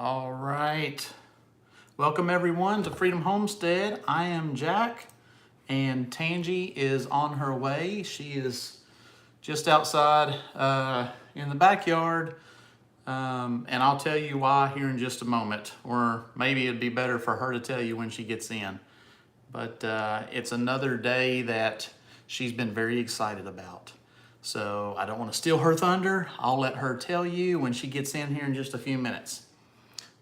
All right. Welcome everyone to Freedom Homestead. I am Jack and Tangy is on her way. She is just outside in the backyard. And I'll tell you why here in just a moment, or maybe it'd be better for her to tell you when she gets in. But it's another day that she's been very excited about. So I don't want to steal her thunder. I'll let her tell you when she gets in here in just a few minutes.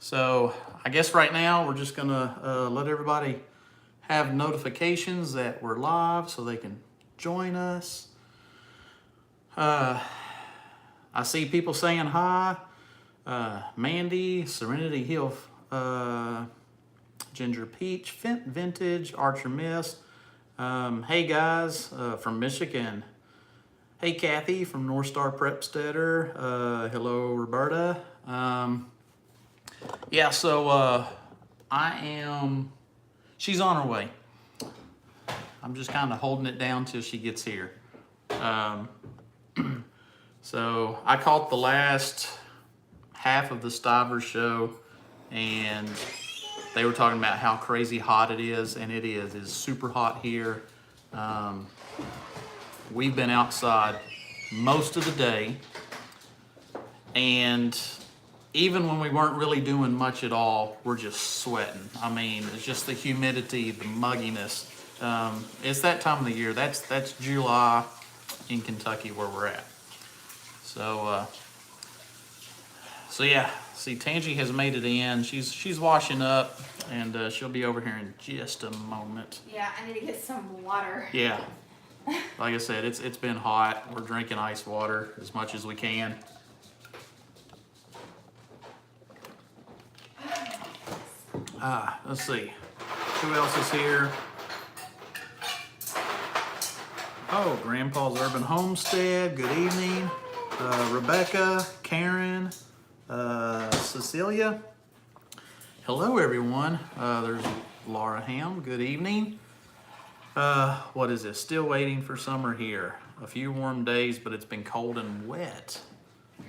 So I guess right now we're just gonna let everybody have notifications that we're live so they can join us. I see people saying hi. Mandy, Serenity Hill, Ginger Peach, Vintage, Archer Mist. Hey guys from Michigan. Hey Kathy from North Star Prepsteader. Hello Roberta. Yeah, so she's on her way. I'm just kind of holding it down till she gets here. So I caught the last half of the Stivers show and they were talking about how crazy hot it is, and it is. It's super hot here. We've been outside most of the day, and even when we weren't really doing much at all, we're just sweating. I mean, it's just the humidity, the mugginess. It's that time of the year. That's July in Kentucky where we're at. So yeah. See, Tangy has made it in. She's washing up, and she'll be over here in just a moment. Yeah, I need to get some water. Yeah. Like I said, it's been hot. We're drinking ice water as much as we can. Let's see. Who else is here? Oh, Grandpa's Urban Homestead. Good evening. Rebecca, Karen, Cecilia. Hello, everyone. There's Laura Ham. Good evening. What is this? Still waiting for summer here. A few warm days, but it's been cold and wet.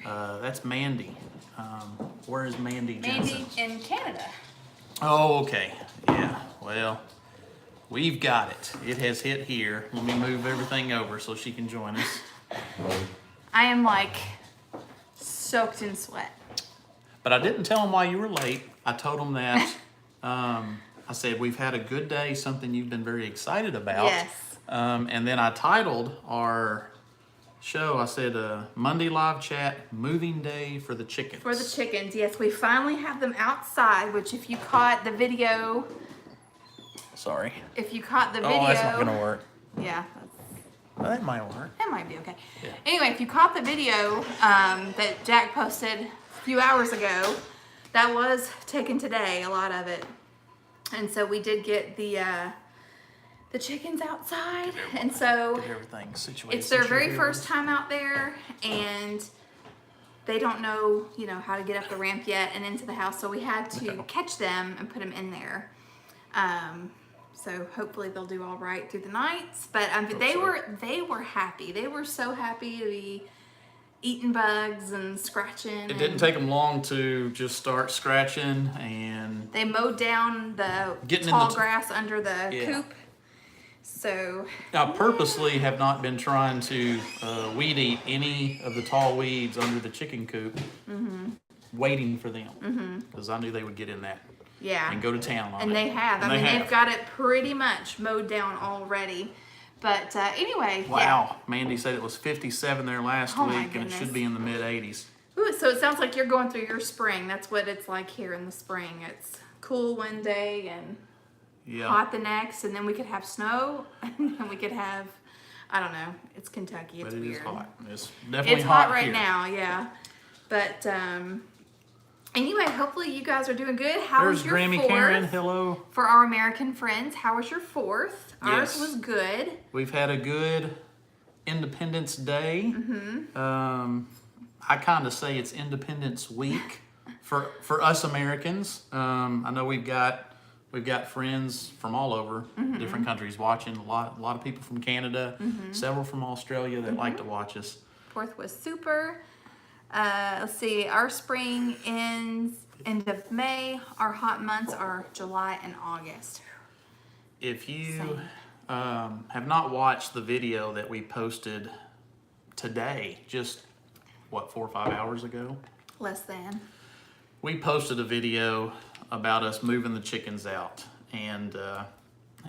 That's Mandy. Where is Mandy Jensen? Mandy in Canada. Oh, okay. Yeah, well, we've got it. It has hit here. Let me move everything over so she can join us. I am like soaked in sweat. But I didn't tell them why you were late. I told them that, I said, we've had a good day, something you've been very excited about. Yes. And then I titled our show, I said, Monday live chat, moving day for the chickens. For the chickens, yes. We finally have them outside, which if you caught the video. Sorry. If you caught the video. Oh, that's not going to work. Yeah. Well, that might work. That might be okay. Yeah. Anyway, if you caught the video that Jack posted a few hours ago, that was taken today, a lot of it. And so we did get the chickens outside, and so Get everything situated. it's their very first time out there, and they don't know, how to get up the ramp yet and into the house. So we had to catch them and put them in there. So hopefully they'll do all right through the nights. But they were happy. They were so happy to be eating bugs and scratching. It didn't take them long to just start scratching, and They mowed down the tall grass under the coop. So I purposely have not been trying to weed eat any of the tall weeds under the chicken coop, waiting for them, because I knew they would get in that and go to town on it. And they have. They've got it pretty much mowed down already. But anyway, wow. Mandy said it was 57 there last Oh, my week, and it should be in the mid-80s. Ooh, so it sounds like you're going through your spring. That's what it's like here in the spring. It's cool one day and hot the next, and then we could have snow, and then we could have, I don't know. It's Kentucky. It's but it weird. is hot. It's definitely hot right here. now, yeah. But anyway, hopefully you guys are doing good. How was your Grammy 4th? Karen, hello. For our American friends, how was your 4th? Ours was good. We've had a good Independence Day. I kind of say it's Independence Week for us Americans. I know we've got friends from all over different countries watching. A lot of people from Canada, several from Australia that like to watch us. 4th was super. Let's see. Our spring ends end of May. Our hot months are July and August. If you Same. have not watched the video that we posted today, just what, 4 or 5 hours ago, Less than. we posted a video about us moving the chickens out, and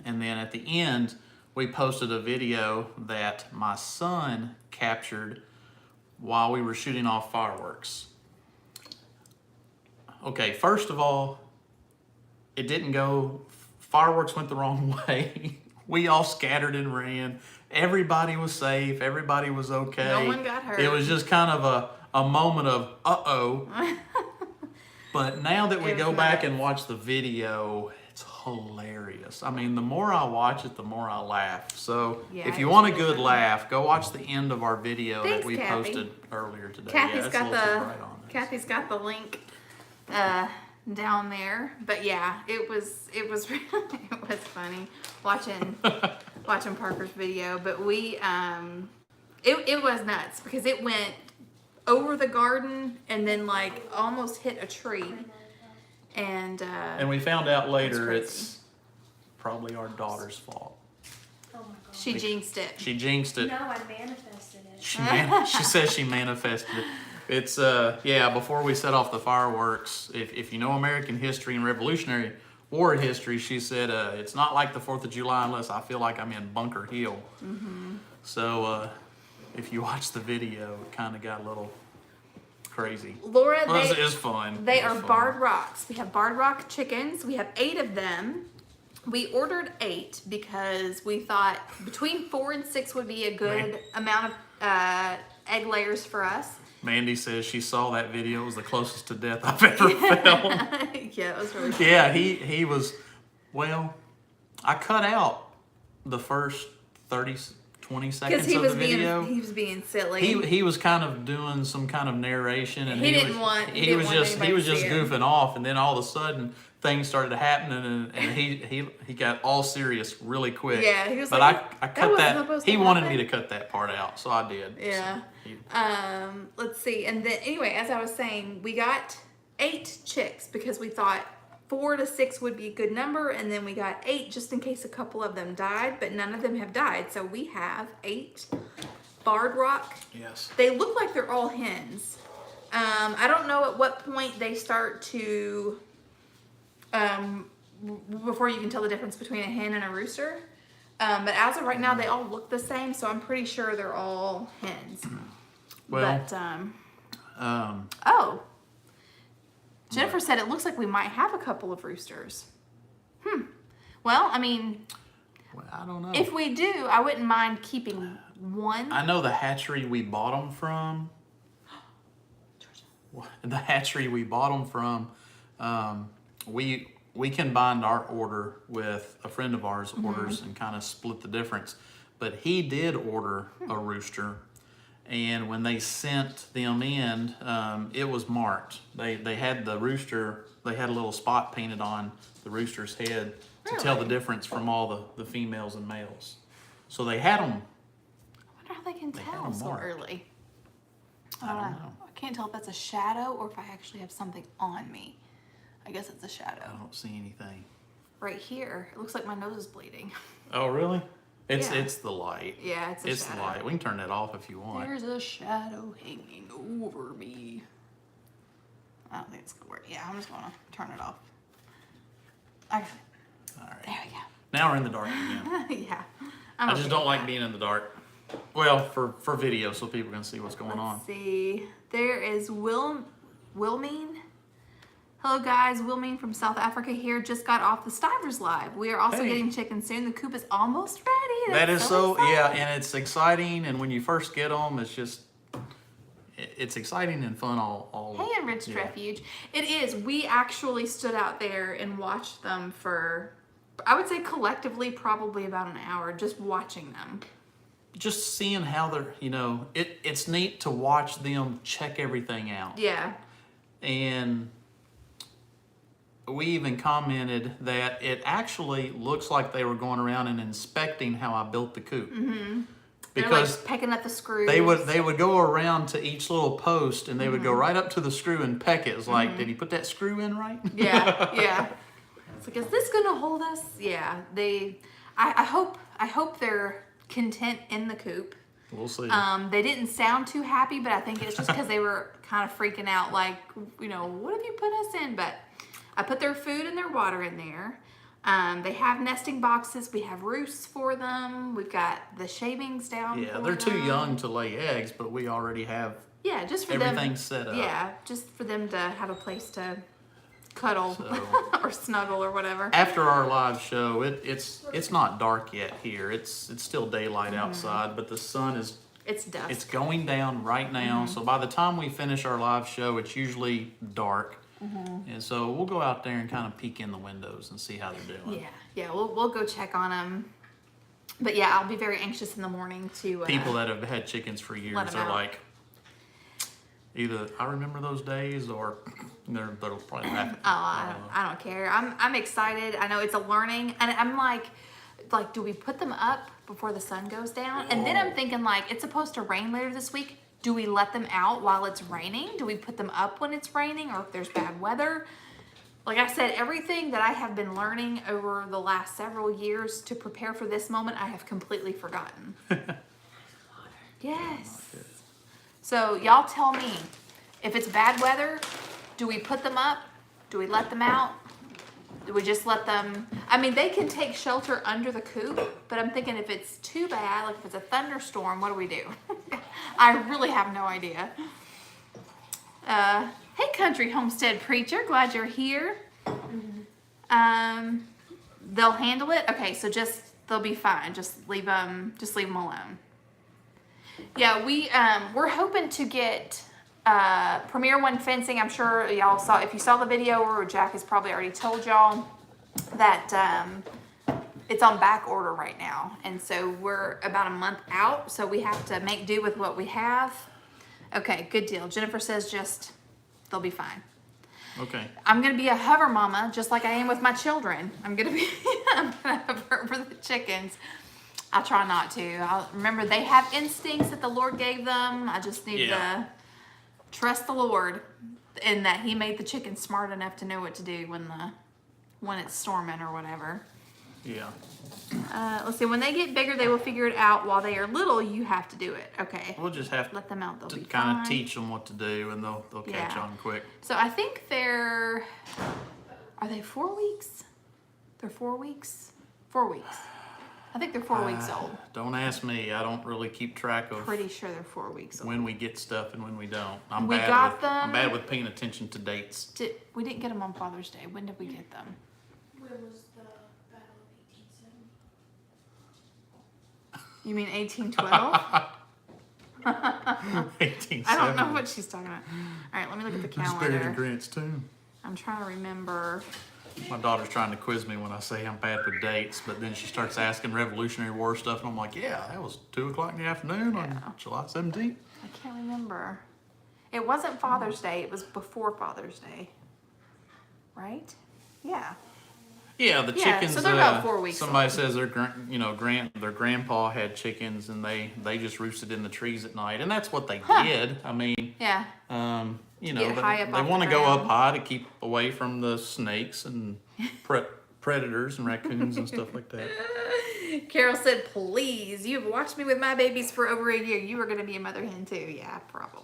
then at the end we posted a video that my son captured while we were shooting off fireworks. Okay, first of all, it didn't go, fireworks went the wrong way. We all scattered and ran. Everybody was safe. Everybody was okay. No one got hurt. It was just kind of a moment of, uh-oh. But now that we It was go back nuts. and watch the video, it's hilarious. I mean, the more I watch it, the more I laugh. So Yeah, if you it's want a really good funny. laugh, go watch the end of our video Thanks, that we Kathy. posted earlier today. Kathy's it's got a little too the bright on this. Kathy's got the link down there. But yeah, it was it was funny watching Parker's video. But we it was nuts because it went over the garden and then like almost hit a tree. And we found out later crazy. it's probably our daughter's fault. Oh my god. she jinxed it. She jinxed it. No, I manifested it. She says she manifested it. It's before we set off the fireworks, if you know American history and Revolutionary War history, she said it's not like the 4th of July unless I feel like I'm in Bunker Hill. Mm-hmm. So if you watch the video, it kind of got a little crazy. Laura, Well, they, it's fun. They It's are fun. barred rocks. We have barred rock chickens. We have 8 of them. We ordered 8 because we thought between 4 and 6 would be a good amount of egg layers for us. Mandy says she saw that video. It was the closest to death I've ever felt. Yeah, it was really funny. Yeah, he was, well, I cut out the first 20 seconds Because he of was the video. being silly. He was kind of doing some kind of narration, and He didn't was, want- he he didn't was want just anybody to see it. goofing off, and then all of a sudden things started happening, and he got all serious really quick. Yeah, he was but like, I "That cut wasn't that. supposed He to wanted happen." me to cut that part out, so I did. Yeah. So he- Let's see. And then anyway, as I was saying, we got 8 chicks because we thought 4 to 6 would be a good number, and then we got 8 just in case a couple of them died, but none of them have died. So we have 8 barred rock. yes. They look like they're all hens. I don't know at what point they start to before you can tell the difference between a hen and a rooster. But as of right now, they all look the same, so I'm pretty sure they're all hens. Well, But oh, Jennifer said it looks like we might have a couple of roosters. Well, I mean, well, I don't know. if we do, I wouldn't mind keeping one. I know the hatchery we bought them from. The hatchery we bought them from, we combined our order with a friend of ours' orders and kind of split the difference. But he did order a rooster, and when they sent them in, it was marked. They had the rooster. They had a little spot painted on the rooster's head to tell the Really? difference from all the females and males. So they had them. I wonder how they can had tell them so marked. early. I don't know. I can't tell if that's a shadow or if I actually have something on me. I guess it's a shadow. I don't see anything. Right here, it looks like my nose is bleeding. Oh, really? It's Yeah. it's the light. Yeah, it's a It's shadow. the light. We can turn that off if you want. There's a shadow hanging over me. I don't think it's gonna work. Yeah, I'm just gonna turn it off. I got it. All right. There we Now we're in the dark again. go. Yeah. I just okay don't with like that. being in the dark. Well, for video, so people can see what's going on. Let's see. There is Wilmeen. Hello guys, Wilmeen from South Africa here. Just got off the Stivers Live. We are also Hey. getting chicken soon. The coop is almost ready. That That's is so exciting. yeah, and it's exciting. And when you first get them, it's just it's exciting and fun all. Hey, Enriched yeah. Refuge. It is. We actually stood out there and watched them for, I would say collectively, probably about an hour, just watching them. Just seeing how they're, it's neat to watch them check everything out. Yeah. And we even commented that it actually looks like they were going around and inspecting how I built the coop. They're because like pecking at the screws. they would go around to each little post and they would go right up to the screw and peck it. It's like, did he put that screw in right? Yeah, yeah. It's like, is this gonna hold us? Yeah. I hope they're content in the coop. We'll see. They didn't sound too happy, but I think it's just because they were kind of freaking out, like, you know, what have you put us in? But I put their food and their water in there. They have nesting boxes. We have roosts for them. We've got the shavings down. Yeah, for they're too them. young to lay eggs, but we already have just for everything them. set up. Yeah, just for them to have a place to cuddle So- or snuggle or whatever. After our live show, it's not dark yet here. It's still daylight outside, but the sun is It's dusk. it's going down right now. So by the time we finish our live show, it's usually dark. And so we'll go out there and kind of peek in the windows and see how they're doing. Yeah. We'll go check on them. But yeah, I'll be very anxious in the morning to People that have had chickens for years let 'em are out. like, either I remember those days or they'll probably laugh. I don't care. I'm excited. I know it's a learning, and I'm like, do we put them up before the sun goes down? And then I'm thinking, like, it's supposed to rain later this week. Do we let them out while it's raining? Do we put them up when it's raining or if there's bad weather? Like I said, everything that I have been learning over the last several years to prepare for this moment, I have completely forgotten. Yes. So y'all tell me, if it's bad weather, do we put them up? Do we let them out? Do we just let them? I mean, they can take shelter under the coop, but I'm thinking if it's too bad, like if it's a thunderstorm, what do we do? I really have no idea. Hey, country homestead preacher, glad you're here. They'll handle it. Okay, so they'll be fine. Just leave them alone. Yeah, we're hoping to get Premier One fencing. I'm sure y'all saw, if you saw the video, or Jack has probably already told y'all that it's on back order right now. And so we're about a month out, so we have to make do with what we have. Okay, good deal. Jennifer says they'll be fine. Okay. I'm gonna be a hover mama, just like I am with my children. I'm gonna hover for the chickens. I try not to. I remember they have instincts that the Lord gave them. I just need to trust the Lord in that He made the chickens smart enough to know what to do when it's storming or whatever. Yeah. Let's see. When they get bigger, they will figure it out. While they are little, you have to do it. Okay. We'll just have Let them out. They'll to be kind fine. of teach them what to do, and they'll catch Yeah. on quick. So I think are they 4 weeks? They're 4 weeks? 4 weeks. I think they're 4 weeks old. Don't ask me. I don't really keep track of Pretty sure they're 4 weeks old. when we get stuff and when we don't. We got them. I'm bad with paying attention to dates. We didn't get them on Father's Day. When did we get them? Where was the Battle of 1870? You mean 1812? 1870. I don't know what she's talking about. All right, let me look at the It's buried in calendar. Grant's tomb. I'm trying to remember. My daughter's trying to quiz me when I say I'm bad with dates, but then she starts asking Revolutionary War stuff, and I'm like, yeah, that was 2 o'clock in the afternoon on July 17th. I can't remember. It wasn't Father's Day. It was before Father's Day. Right? Yeah. Yeah, the Yeah, chickens. so they're about 4 weeks Somebody old. says their grandpa had chickens, and they just roosted in the trees at night, and that's what they did. I mean, Yeah. but high up they off want to the go up ground. high to keep away from the snakes and predators and raccoons and stuff like that. Carol said, please, you've watched me with my babies for over a year. You are going to be a mother hen too. Yeah, probably.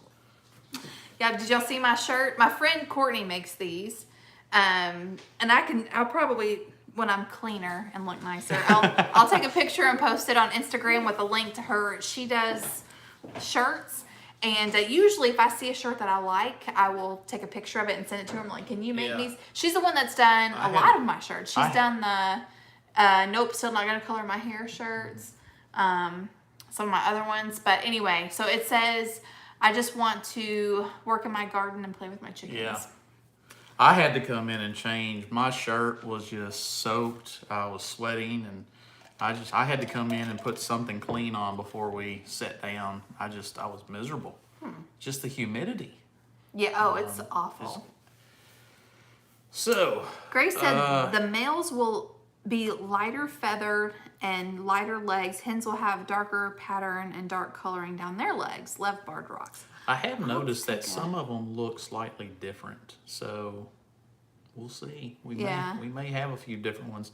Yeah, did y'all see my shirt? My friend Courtney makes these. And I'll probably, when I'm cleaner and look nicer, I'll take a picture and post it on Instagram with a link to her. She does shirts. And usually if I see a shirt that I like, I will take a picture of it and send it to her. I'm like, can you make these? She's the one that's done a lot of my shirts. She's done the, nope, still not going to color my hair shirts. Some of my other ones. But anyway, so it says, I just want to work in my garden and play with my chickens. Yeah. I had to come in and change. My shirt was just soaked. I was sweating, and I had to come in and put something clean on before we sat down. I was miserable. Just the humidity. Yeah, oh, it's awful. So, Grace said the males will be lighter feathered and lighter legs. Hens will have darker pattern and dark coloring down their legs. Love barred rocks. I have noticed that take a- some of them look slightly different, so we'll see. Yeah. We may have a few different ones.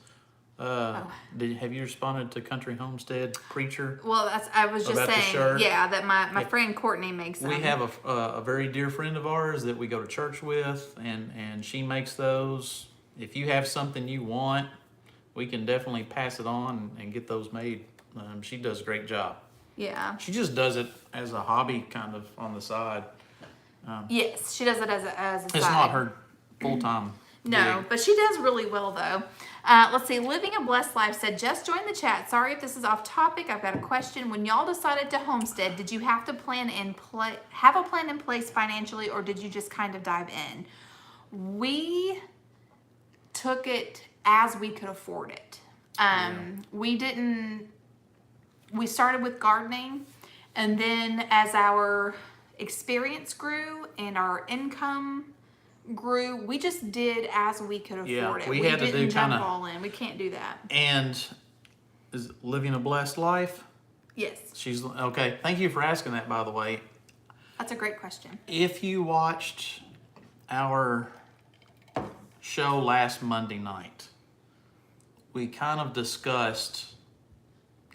Have you responded to Country Homestead Preacher? Well, I was just About the saying, shirt? yeah, that my friend Courtney makes them. We have a very dear friend of ours that we go to church with, and she makes those. If you have something you want, we can definitely pass it on and get those made. She does a great job. Yeah. She just does it as a hobby, kind of on the side. Yes, she does it as a It's side. not her full-time No, gig. but she does really well though. Let's see. Living a Blessed Life said, just join the chat. Sorry if this is off topic. I've got a question. When y'all decided to homestead, did you have to have a plan in place financially, or did you just kind of dive in? We took it as we could afford it. We started with gardening, and then as our experience grew and our income grew, we just did as we could afford Yeah, it. we had to didn't do jump kinda- all in. We can't do that. And is Living a Blessed Life? Yes, She's okay. Thank you for asking that, by the way. that's a great question. If you watched our show last Monday night, we kind of discussed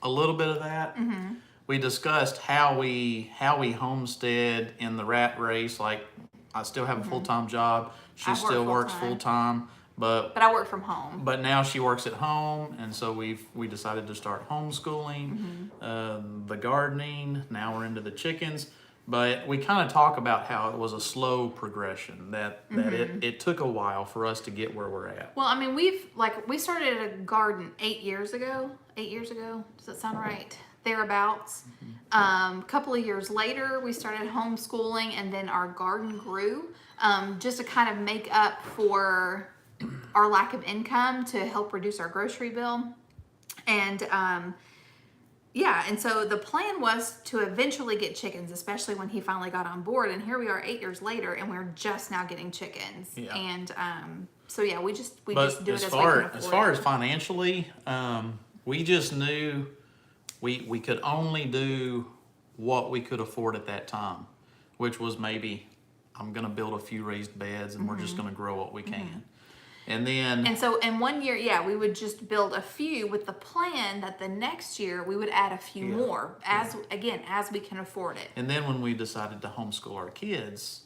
a little bit of that. Mm-hmm. We discussed how we homestead in the rat race. Like, I still have a full-time job. She I work still works full-time. full-time, but But I work from home. now she works at home, and so we decided to start homeschooling, the gardening. Now we're into the chickens, but we kind of talk about how it was a slow progression. That it took a while for us to get where we're at. Well, I mean, we started a garden 8 years ago. 8 years ago, does that sound right? Thereabouts. Couple of years later, we started homeschooling, and then our garden grew, just to kind of make up for our lack of income, to help reduce our grocery bill. And yeah, and so the plan was to eventually get chickens, especially when he finally got on board. And here we are 8 years later, and we're just now getting chickens. Yeah. And so yeah, we just do But it as we can as afford far it. as financially, we just knew we could only do what we could afford at that time, which was maybe I'm gonna build a few raised beds and we're just gonna grow what we can. And then And so in 1 year, yeah, we would just build a few with the plan that the next year we would add a few more as we can afford it. And then when we decided to homeschool our kids,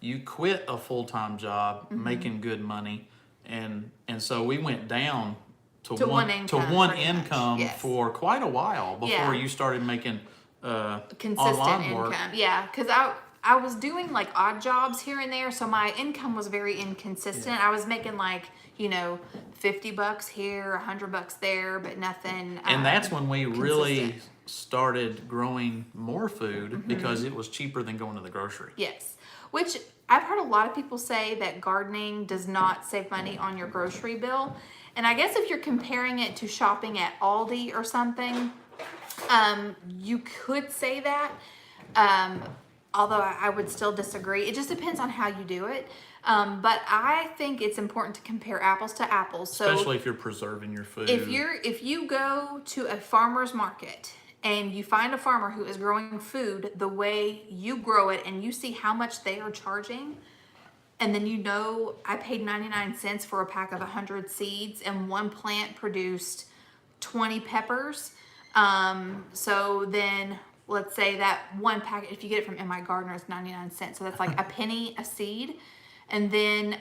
you quit a full-time job making good money, and so we went down to one to income, one pretty much, income yes. for quite a while before Yeah. you started making Consistent online work. income. Yeah, because I was doing like odd jobs here and there, so my income was very inconsistent. I was making like, $50 here, $100 there, but nothing. And that's when we really consistent. started growing more food because it was cheaper than going to the grocery. Yes, which I've heard a lot of people say that gardening does not save money on your grocery bill. And I guess if you're comparing it to shopping at Aldi or something, you could say that. Although I would still disagree. It just depends on how you do it. But I think it's important to compare apples to apples. So Especially if you're preserving your food. if you go to a farmer's market and you find a farmer who is growing food the way you grow it, and you see how much they are charging, and then I paid 99 cents for a pack of 100 seeds, and one plant produced 20 peppers. So then let's say that one packet, if you get it from MI Gardener, it's 99 cents. So that's like a penny a seed. And then,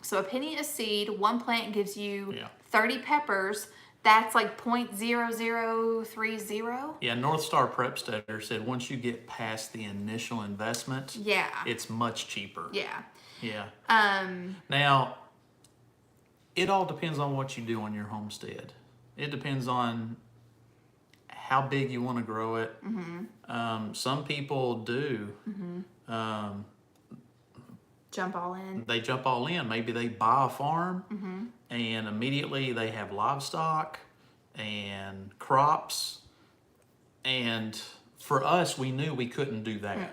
so a penny a seed, one plant gives you 30 peppers. That's like 0.0030. Yeah, North Star Prep Stutter said once you get past the initial investment, Yeah. it's much cheaper. Yeah. Yeah. Now, it all depends on what you do on your homestead. It depends on how big you want to grow it. Some people do. Jump all in. They jump all in. Maybe they buy a farm and immediately they have livestock and crops. And for us, we knew we couldn't do that.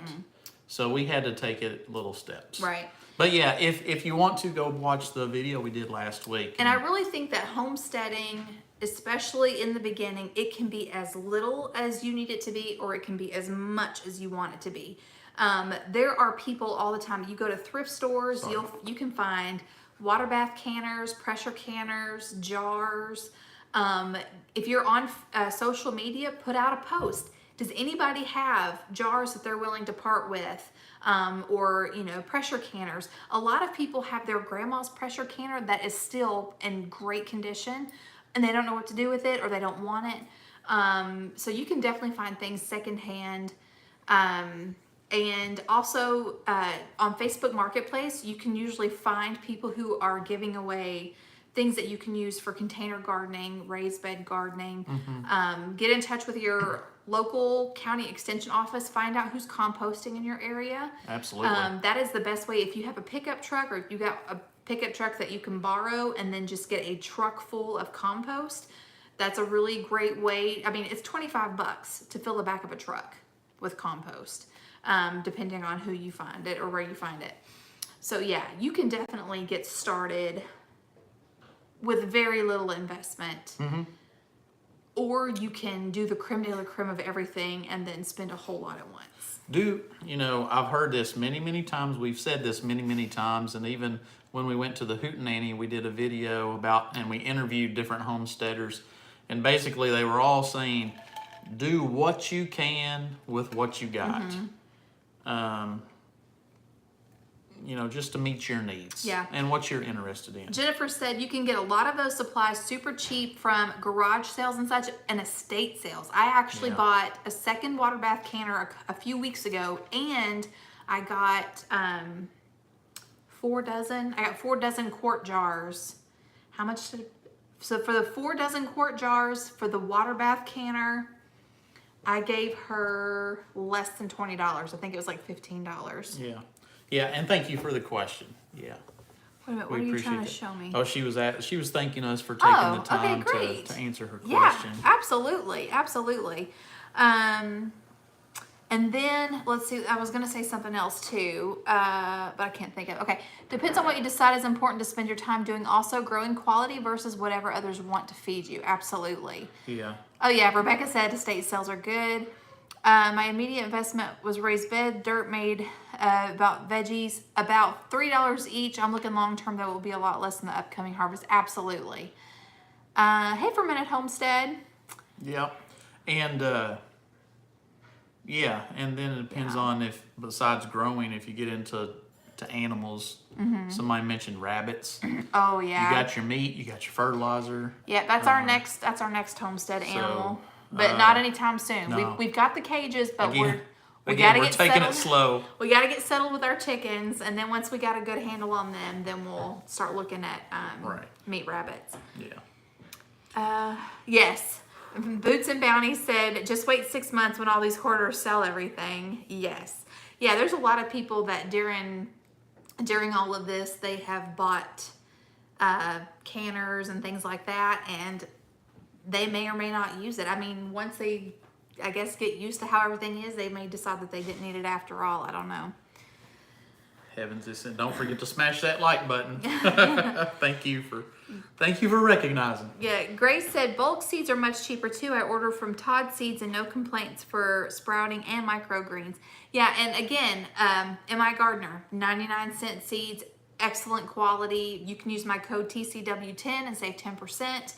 So we had to take it little steps. Right. But yeah, if you want to go watch the video we did last week. And I really think that homesteading, especially in the beginning, it can be as little as you need it to be, or it can be as much as you want it to be. There are people all the time. You go to thrift stores, you can find water bath canners, pressure canners, jars. If you're on social media, put out a post. Does anybody have jars that they're willing to part with? Or, you know, pressure canners. A lot of people have their grandma's pressure canner that is still in great condition, and they don't know what to do with it, or they don't want it. So you can definitely find things secondhand. And also on Facebook Marketplace, you can usually find people who are giving away things that you can use for container gardening, raised bed gardening. Get in touch with your local county extension office. Find out who's composting in your area. Absolutely. That is the best way. If you have a pickup truck, or if you got a pickup truck that you can borrow and then just get a truck full of compost, that's a really great way. I mean, it's $25 to fill the back of a truck with compost, depending on who you find it or where you find it. So yeah, you can definitely get started with very little investment. Or you can do the creme de la creme of everything and then spend a whole lot at once. You know, I've heard this many times. We've said this many times. And even when we went to the Hootenanny, we did a video about, and we interviewed different homesteaders. And basically they were all saying, do what you can with what you got. You know, just to meet your needs. Yeah. And what you're interested in. Jennifer said you can get a lot of those supplies super cheap from garage sales and such, and estate sales. I actually bought a second water bath canner a few weeks ago, and I got 4 dozen. I got 4 dozen quart jars. How much did? So for the 4 dozen quart jars for the water bath canner, I gave her less than $20. I think it was like $15. Yeah. Yeah, and thank you for the question. Yeah. Wait a minute, We what are you appreciate trying to it. show me? Oh, she was thanking us for taking the time great. to answer her Yeah, question. absolutely. And then, let's see, I was going to say something else too, but I can't think of it. Okay, depends on what you decide is important to spend your time doing. Also, growing quality versus whatever others want to feed you. Absolutely. Yeah. Oh yeah, Rebecca said estate sales are good. My immediate investment was raised bed, dirt made, about veggies, about $3 each. I'm looking long term, that will be a lot less in the upcoming harvest. Absolutely. Hey, for a minute, Homestead. Yeah. And yeah, and then it depends on if, besides growing, if you get into animals. Somebody mentioned rabbits. Oh yeah. You got your meat, you got your fertilizer. Yeah, that's our next homestead animal, but not anytime soon. No. We've got the cages, but Again, we Again, gotta we're get taking settled. it slow. We gotta get settled with our chickens, and then once we got a good handle on them, then we'll start looking at Right. meat rabbits. Yeah. Yes. Boots and Bounty said, just wait 6 months when all these hoarders sell everything. Yes. Yeah, there's a lot of people that during all of this, they have bought canners and things like that, and they may or may not use it. I mean, once they, I guess, get used to how everything is, they may decide that they didn't need it after all. I don't know. Heavens, they said, don't forget to smash that like button. Thank you for recognizing. Yeah, Grace said bulk seeds are much cheaper too. I order from Todd Seeds and no complaints for sprouting and microgreens. Yeah, and again, MI Gardener, 99-cent seeds, excellent quality. You can use my code TCW10 and save 10%.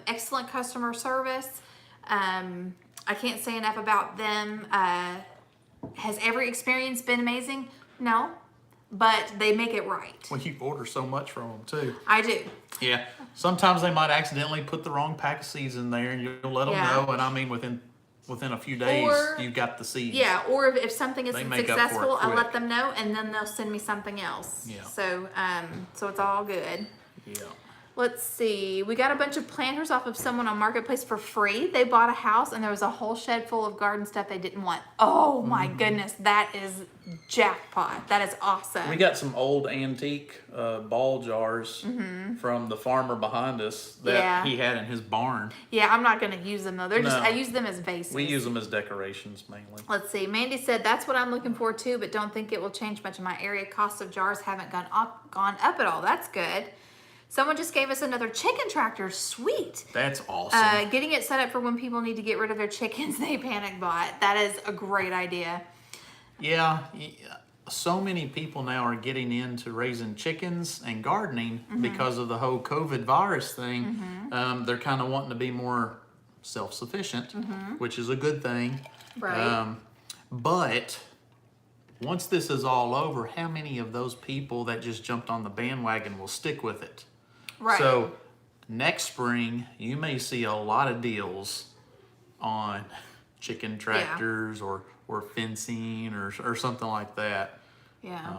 Excellent customer service. I can't say enough about them. Has every experience been amazing? No, but they make it right. Well, you order so much from them too. I do. Yeah. Sometimes they might accidentally put the wrong pack of seeds in there, and you'll let them Yeah. know. And I mean, within a few days, Or- you've got the seeds. Yeah, or if something isn't make up for it successful, I quick. let them know, and then they'll send me something else. Yeah. So, so it's all good. Yeah. Let's see. We got a bunch of planters off of someone on Marketplace for free. They bought a house and there was a whole shed full of garden stuff they didn't want. Oh my goodness, that is jackpot. That is awesome. We got some old antique ball jars from the farmer behind us that he had in his barn. Yeah, I'm not going to use them though. They're just, No. I use them as vases. We use them as decorations mainly. Let's see. Mandy said, that's what I'm looking for too, but don't think it will change much in my area. Costs of jars haven't gone up at all. That's good. Someone just gave us another chicken tractor. Sweet. That's awesome. Getting it set up for when people need to get rid of their chickens they panic bought. That is a great idea. Yeah, so many people now are getting into raising chickens and gardening because of the whole COVID virus thing. They're kind of wanting to be more self-sufficient, which is a good thing. Right. But once this is all over, how many of those people that just jumped on the bandwagon will stick with it? Right. So next spring, you may see a lot of deals on chicken tractors or fencing or something like that. Yeah.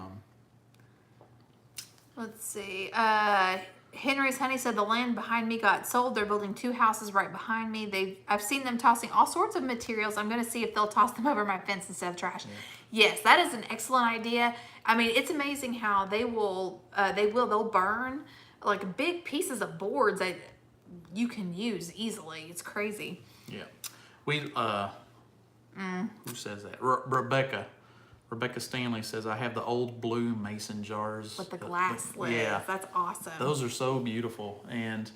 Let's see. Henry's Honey said the land behind me got sold. They're building 2 houses right behind me. I've seen them tossing all sorts of materials. I'm going to see if they'll toss them over my fence instead of trash. Yeah. Yes, that is an excellent idea. I mean, it's amazing how they'll burn like big pieces of boards that you can use easily. It's crazy. Yeah. We, who says that? Rebecca Stanley says, I have the old blue mason jars. With the glass lids. Yeah. That's awesome. Those are so beautiful. And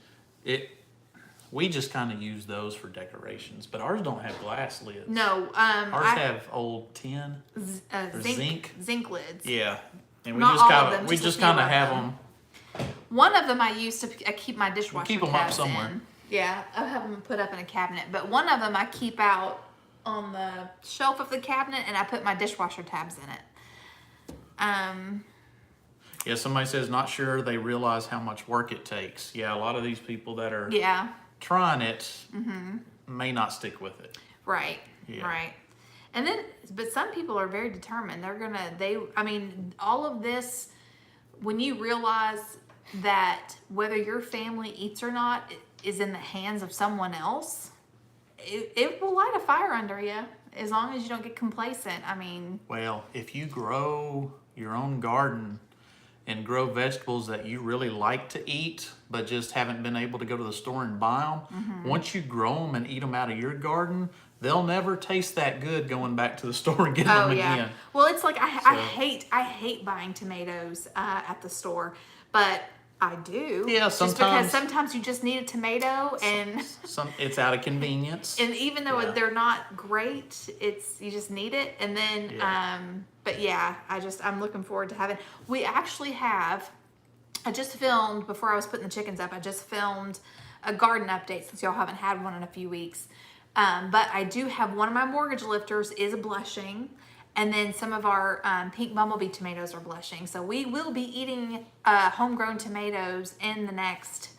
we just kind of use those for decorations, but ours don't have glass lids. No. Ours have old tin or zinc. Zinc lids. Yeah. And we Not just all kind of them, of, we just a just few kind of of have them. them. One of them I use to keep my dishwasher Keep them up tabs somewhere. in. Yeah, I have them put up in a cabinet. But one of them I keep out on the shelf of the cabinet, and I put my dishwasher tabs in it. Yeah, somebody says, not sure they realize how much work it takes. Yeah, a lot of these people that are Yeah, trying it may not stick with it. right, Yeah. right. And then, but some people are very determined. I mean, all of this, when you realize that whether your family eats or not is in the hands of someone else, it will light a fire under you as long as you don't get complacent. I mean, Well, if you grow your own garden and grow vegetables that you really like to eat, but just haven't been able to go to the store and buy them, once you grow them and eat them out of your garden, they'll never taste that good going back to the store and getting them again. Well, it's like I hate buying tomatoes at the store, but I do. Yeah, Just because sometimes- sometimes you just need a tomato, and It's out of convenience. and even though Yeah. they're not great, you just need it. And then Yeah. but yeah, I'm looking forward to having. We actually have. I just filmed before I was putting the chickens up. I just filmed a garden update since y'all haven't had one in a few weeks. But I do have one of my mortgage lifters is blushing, and then some of our pink bumblebee tomatoes are blushing. So we will be eating homegrown tomatoes in the next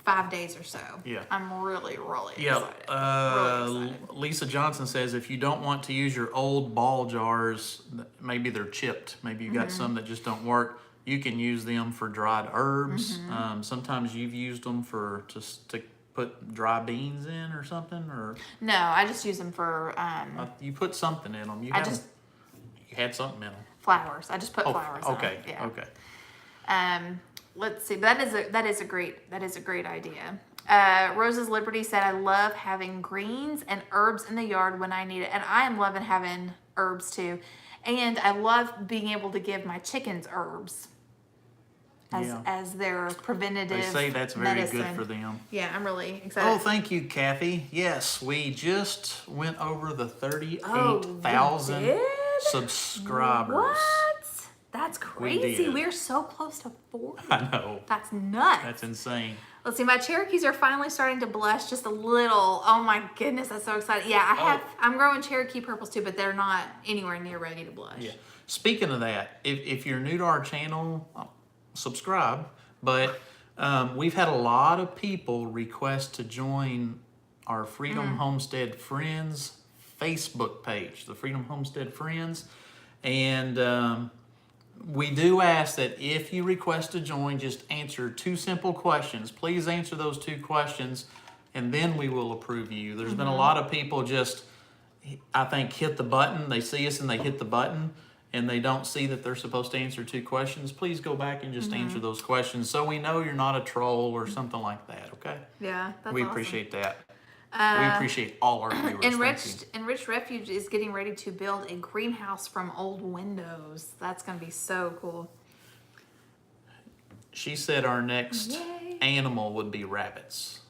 5 days or so. Yeah. I'm really, really Yeah, excited. Really excited. Lisa Johnson says if you don't want to use your old ball jars, maybe they're chipped. Maybe you got some that just don't work. You can use them for dried herbs. Sometimes you've used them to put dry beans in or something, or No, I just use them for you put something in them. You had something in them. flowers. I just put flowers in Okay, them. Yeah. okay. Let's see. That is a great idea. Rose's Liberty said, I love having greens and herbs in the yard when I need it. And I am loving having herbs too. And I love being able to give my chickens herbs as their preventative They say that's very medicine. good for them. Yeah, I'm really excited. Oh, thank you, Kathy. Yes, we just went over the Oh, 38,000 we did? subscribers. What? That's crazy. did. We're so close to 40. I know. That's nuts. That's insane. Let's see, my Cherokees are finally starting to blush just a little. Oh my goodness, that's so exciting. Yeah, I'm growing Cherokee purples too, but they're not anywhere near ready to blush. Yeah. Speaking of that, if you're new to our channel, subscribe. But we've had a lot of people request to join our Freedom Homestead Friends Facebook page, the Freedom Homestead Friends. And We do ask that if you request to join, just answer 2 simple questions. Please answer those 2 questions, and then we will approve you. There's been a lot of people just, I think, hit the button. They see us and they hit the button, and they don't see that they're supposed to answer 2 questions. Please go back and just answer those questions so we know you're not a troll or something like that, okay? Yeah, that's We awesome. appreciate that. We appreciate all our viewers. Thank you. Enriched Refuge is getting ready to build a greenhouse from old windows. That's going to be so cool. She said our next Yay. animal would be rabbits.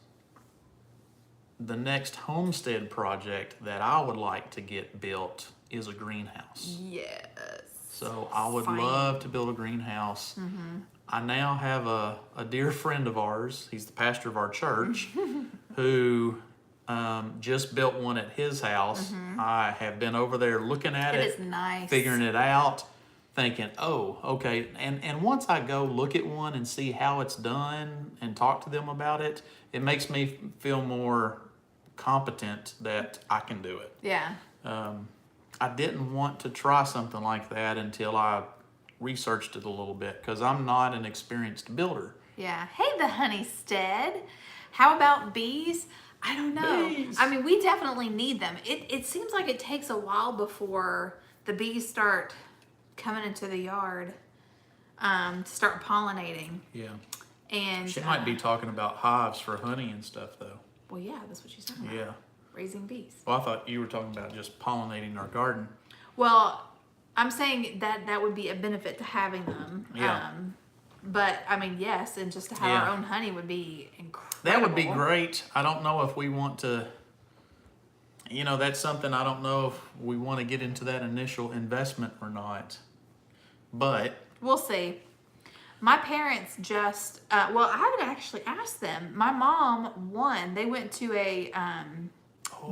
The next homestead project that I would like to get built is a greenhouse. Yes. So I would Fine. love to build a greenhouse. I now have a dear friend of ours, he's the pastor of our church, who just built one at his house. I have been over there looking at It it, is nice. figuring it out, thinking, oh, okay. And once I go look at one and see how it's done and talk to them about it, it makes me feel more competent that I can do it. Yeah. I didn't want to try something like that until I researched it a little bit because I'm not an experienced builder. Yeah. Hey, the Homestead. How about bees? I don't know. Bees. I mean, we definitely need them. It seems like it takes a while before the bees start coming into the yard to start pollinating. Yeah. And She might be talking about hives for honey and stuff, though. well, yeah, that's what she's talking about. Yeah. Raising bees. Well, I thought you were talking about just pollinating our garden. Well, I'm saying that would be a benefit to having them. Yeah. But I mean, yes, and just to have our Yeah. own honey would be incredible. That would be great. I don't know if we want to, that's something I don't know if we want to get into that initial investment or not. But We'll see. My parents just, well, I haven't actually asked them. My mom won. They went to a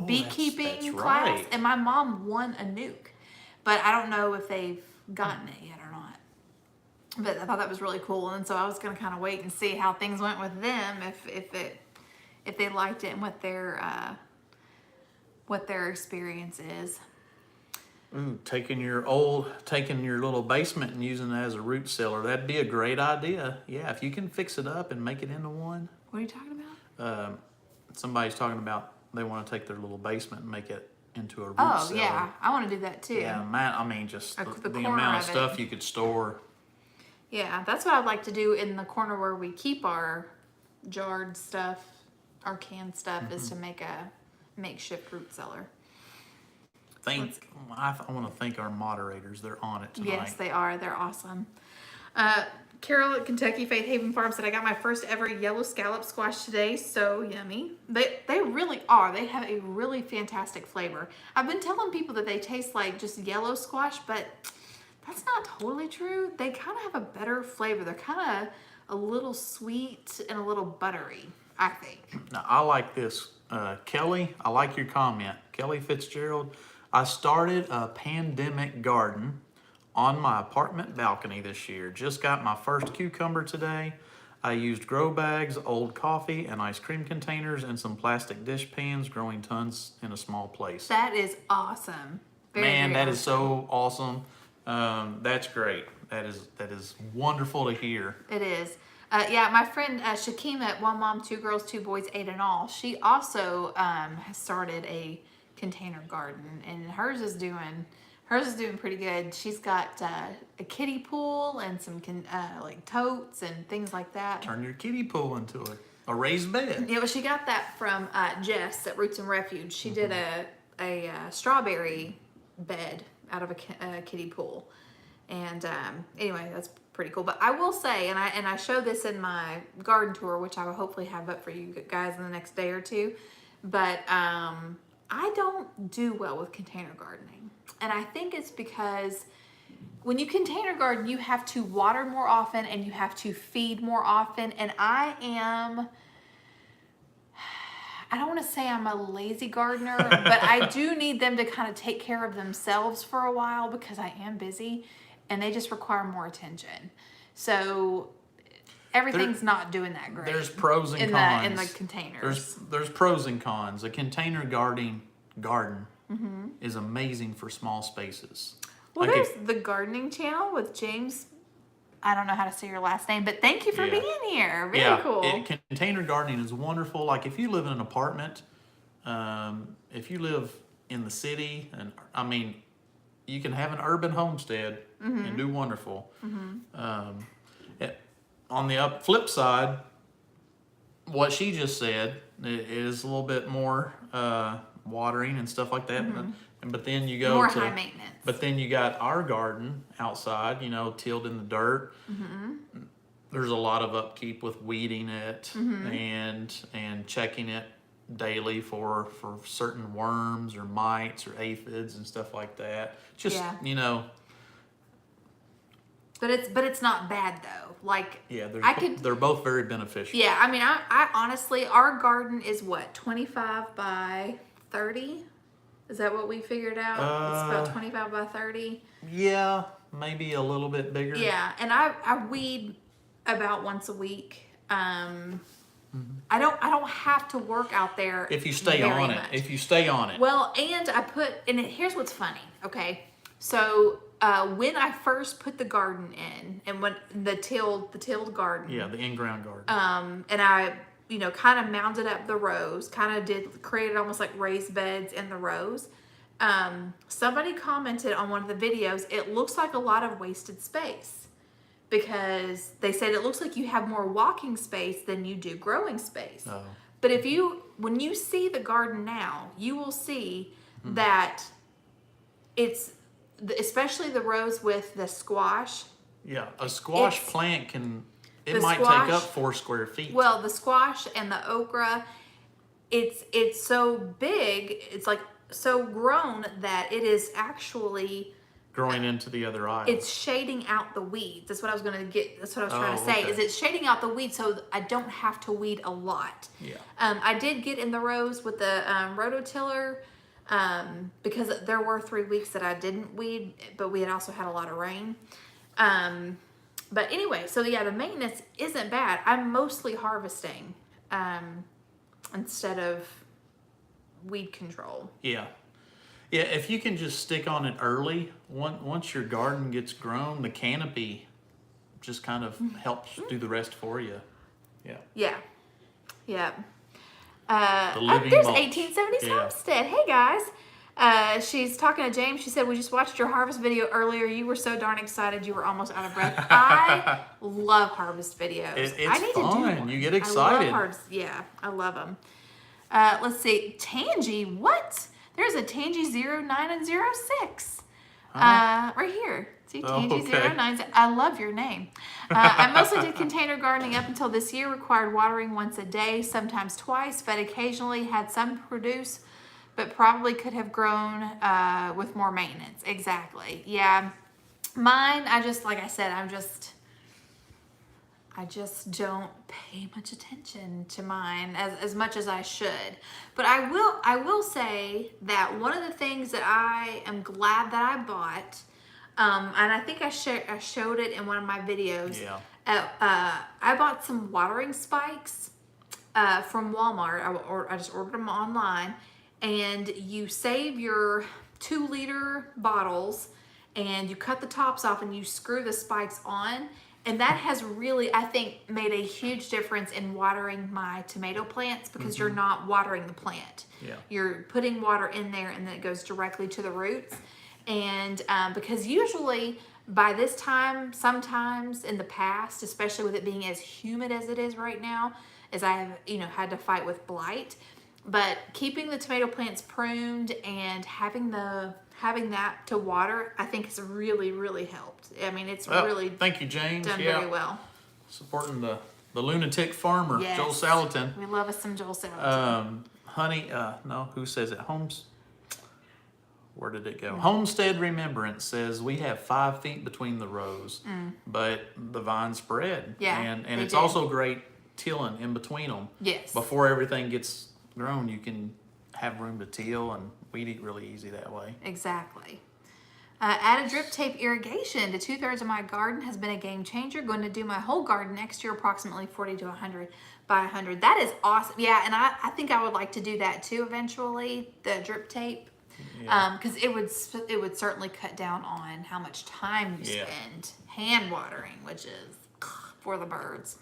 beekeeping that's class, right. and my mom won a nuke. But I don't know if they've gotten it yet or not. But I thought that was really cool, and so I was going to kind of wait and see how things went with them, if they liked it and what their experience is. Ooh, taking your little basement and using it as a root cellar, that'd be a great idea. Yeah, if you can fix it up and make it into one. What are you talking about? Somebody's talking about they want to take their little basement and make it into a root Oh cellar. yeah, I want to do that too. Yeah, man, I mean, just The the corner amount of of it. stuff you could store. Yeah, that's what I'd like to do in the corner where we keep our jarred stuff, our canned stuff, is to make a makeshift root cellar. I want to thank our moderators. They're on it tonight. Yes, they are. They're awesome. Carol at Kentucky Faith Haven Farm said, I got my first ever yellow scallop squash today. So yummy. They really are. They have a really fantastic flavor. I've been telling people that they taste like just yellow squash, but that's not totally true. They kind of have a better flavor. They're kind of a little sweet and a little buttery, I think. Now, I like this. Kelly, I like your comment. Kelly Fitzgerald, I started a pandemic garden on my apartment balcony this year. Just got my first cucumber today. I used grow bags, old coffee and ice cream containers, and some plastic dish pans, growing tons in a small place. That is awesome. Very, Man, very that is awesome. so awesome. That's great. That is wonderful to hear. It is. Yeah, my friend Shakima at One Mom, Two Girls, Two Boys, 8 in all, she also has started a container garden, and hers is doing pretty good. She's got a kiddie pool and some like totes and things like that. Turn your kiddie pool into a raised bed. Yeah, well, she got that from Jess at Roots and Refuge. She did a strawberry bed out of a kiddie pool, and anyway, that's pretty cool. But I will say, and I show this in my garden tour, which I will hopefully have up for you guys in the next day or two. But I don't do well with container gardening, and I think it's because when you container garden, you have to water more often and you have to feed more often. And I don't want to say I'm a lazy gardener, but I do need them to kind of take care of themselves for a while because I am busy and they just require more attention. So everything's not doing that great. There's pros and cons. In the containers. There's pros and cons. A container garden is amazing for small spaces. Well, Like there's if- the gardening channel with James. I don't know how to say your last name, but thank you for Yeah. being here. Very cool. Container gardening is wonderful. Like if you live in an apartment, if you live in the city, and I mean, you can have an urban homestead and do wonderful. On the flip side, what she just said is a little bit more watering and stuff like that. But then you go More to high maintenance. But then you got our garden outside, tilled in the dirt. There's a lot of upkeep with weeding it and checking it daily for certain worms or mites or aphids and stuff like that. Just Yeah. But it's not bad though. Like they're both very beneficial. Yeah, I mean, I honestly, our garden is what, 25 by 30? Is that what we figured out? It's about 25 by 30. Yeah, maybe a little bit bigger. Yeah, and I weed about once a week. I don't have to work out there If you stay very on it. much. If you stay on it. Well, and here's what's funny, okay? So when I first put the garden in, and when the tilled garden, Yeah, the in-ground garden. and I, kind of mounded up the rows, created almost like raised beds in the rows. Somebody commented on one of the videos, it looks like a lot of wasted space, because they said it looks like you have more walking space than you do growing space. Oh. But when you see the garden now, you will see that it's, especially the rows with the squash. Yeah, a squash It's- plant the might squash- take up 4 square feet. Well, the squash and the okra, it's so big, it's like so grown that it is actually, growing into the other aisle. it's shading out the weeds. That's what I was trying to say, okay. is it's shading out the weeds so I don't have to weed a lot. Yeah. I did get in the rows with the rototiller, because there were 3 weeks that I didn't weed, but we had also had a lot of rain. But anyway, so yeah, the maintenance isn't bad. I'm mostly harvesting instead of weed control. Yeah. Yeah, if you can just stick on it early, once your garden gets grown, the canopy just kind of helps do the rest for you. Yeah. Yeah. Yeah. The living There's mulch. 1870s Yeah. Homestead. Hey guys. She's talking to James. She said, we just watched your harvest video earlier. You were so darn excited. You were almost out of breath. I love harvest videos. It's I need to do fun. one. You get I excited. love harvest. Yeah, I love them. Let's see. Tangy. What? There's a Tangy 09 and 06. Right here. See, Tangy okay. 09. I love your name. I mostly did container gardening up until this year. Required watering once a day, sometimes twice, but occasionally had some produce, but probably could have grown with more maintenance. Exactly. Yeah. Mine, like I said, I just don't pay much attention to mine as much as I should. But I will say that one of the things that I am glad that I bought, and I think I showed it in one of my videos. Yeah. I bought some watering spikes from Walmart. I just ordered them online, and you save your 2-liter bottles, and you cut the tops off, and you screw the spikes on. And that has really, I think, made a huge difference in watering my tomato plants, because you're not watering the plant. Yeah. You're putting water in there, and then it goes directly to the roots. And because usually by this time, sometimes in the past, especially with it being as humid as it is right now, as I have, had to fight with blight, but keeping the tomato plants pruned and having that to water, I think has really, really helped. I mean, it's really thank you, James. done very well. Supporting the lunatic farmer, Yes. Joel Salatin. We love us some Joel Salatin. Honey, no, who says it? Where did it go? Homestead Remembrance says we have 5 feet between the rows, but the vines spread. Yeah, and they it's do. also great tilling in between them. Yes. Before everything gets grown, you can have room to till and weed eat really easy that way. Exactly. Added drip tape irrigation to 2/3 of my garden has been a game changer. Going to do my whole garden next year, approximately 40 to 100 by 100. That is awesome. Yeah, and I think I would like to do that too eventually, the drip tape. Yeah. Because it would certainly cut down on how much time you Yeah. spend hand watering, which is for the birds.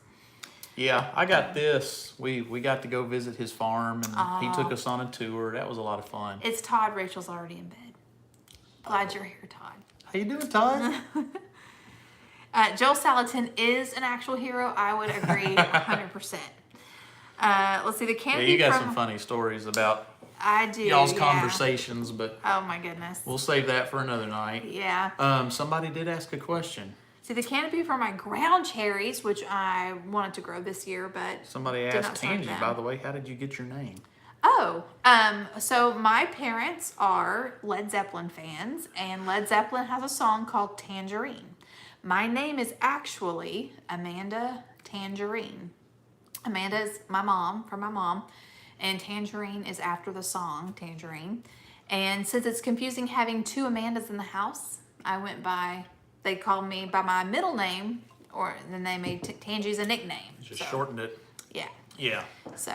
Yeah, I got this. We got to go visit his farm, and he Aw. took us on a tour. That was a lot of fun. It's Todd. Rachel's already in bed. Glad you're here, Todd. How you doing, Todd? Joel Salatin is an actual hero. I would agree 100%. Let's see, the Yeah, canopy you got from... some funny stories about I do, y'all's yeah. conversations, but Oh my goodness. we'll save that for another night. Yeah. Somebody did ask a question. See, the canopy for my ground cherries, which I wanted to grow this year, but Somebody did asked not start Tangy, them. by the way, how did you get your name? Oh, so my parents are Led Zeppelin fans, and Led Zeppelin has a song called Tangerine. My name is actually Amanda Tangerine. Amanda is my mom, from my mom, and Tangerine is after the song Tangerine. And since it's confusing having two Amandas in the house, I went by, they called me by my middle name, or then they made Tangy's a nickname. Just shortened it. Yeah. Yeah. So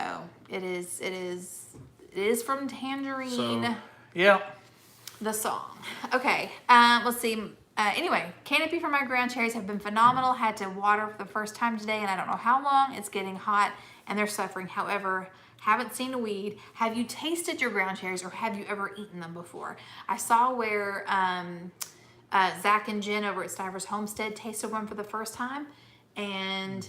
it is from Tangerine, So, yeah. the song. Okay, let's see. Anyway, canopy for my ground cherries have been phenomenal. Had to water for the first time today, and I don't know how long. It's getting hot, and they're suffering. However, haven't seen a weed. Have you tasted your ground cherries, or have you ever eaten them before? I saw where Zach and Jen over at Stiver's Homestead tasted one for the first time, and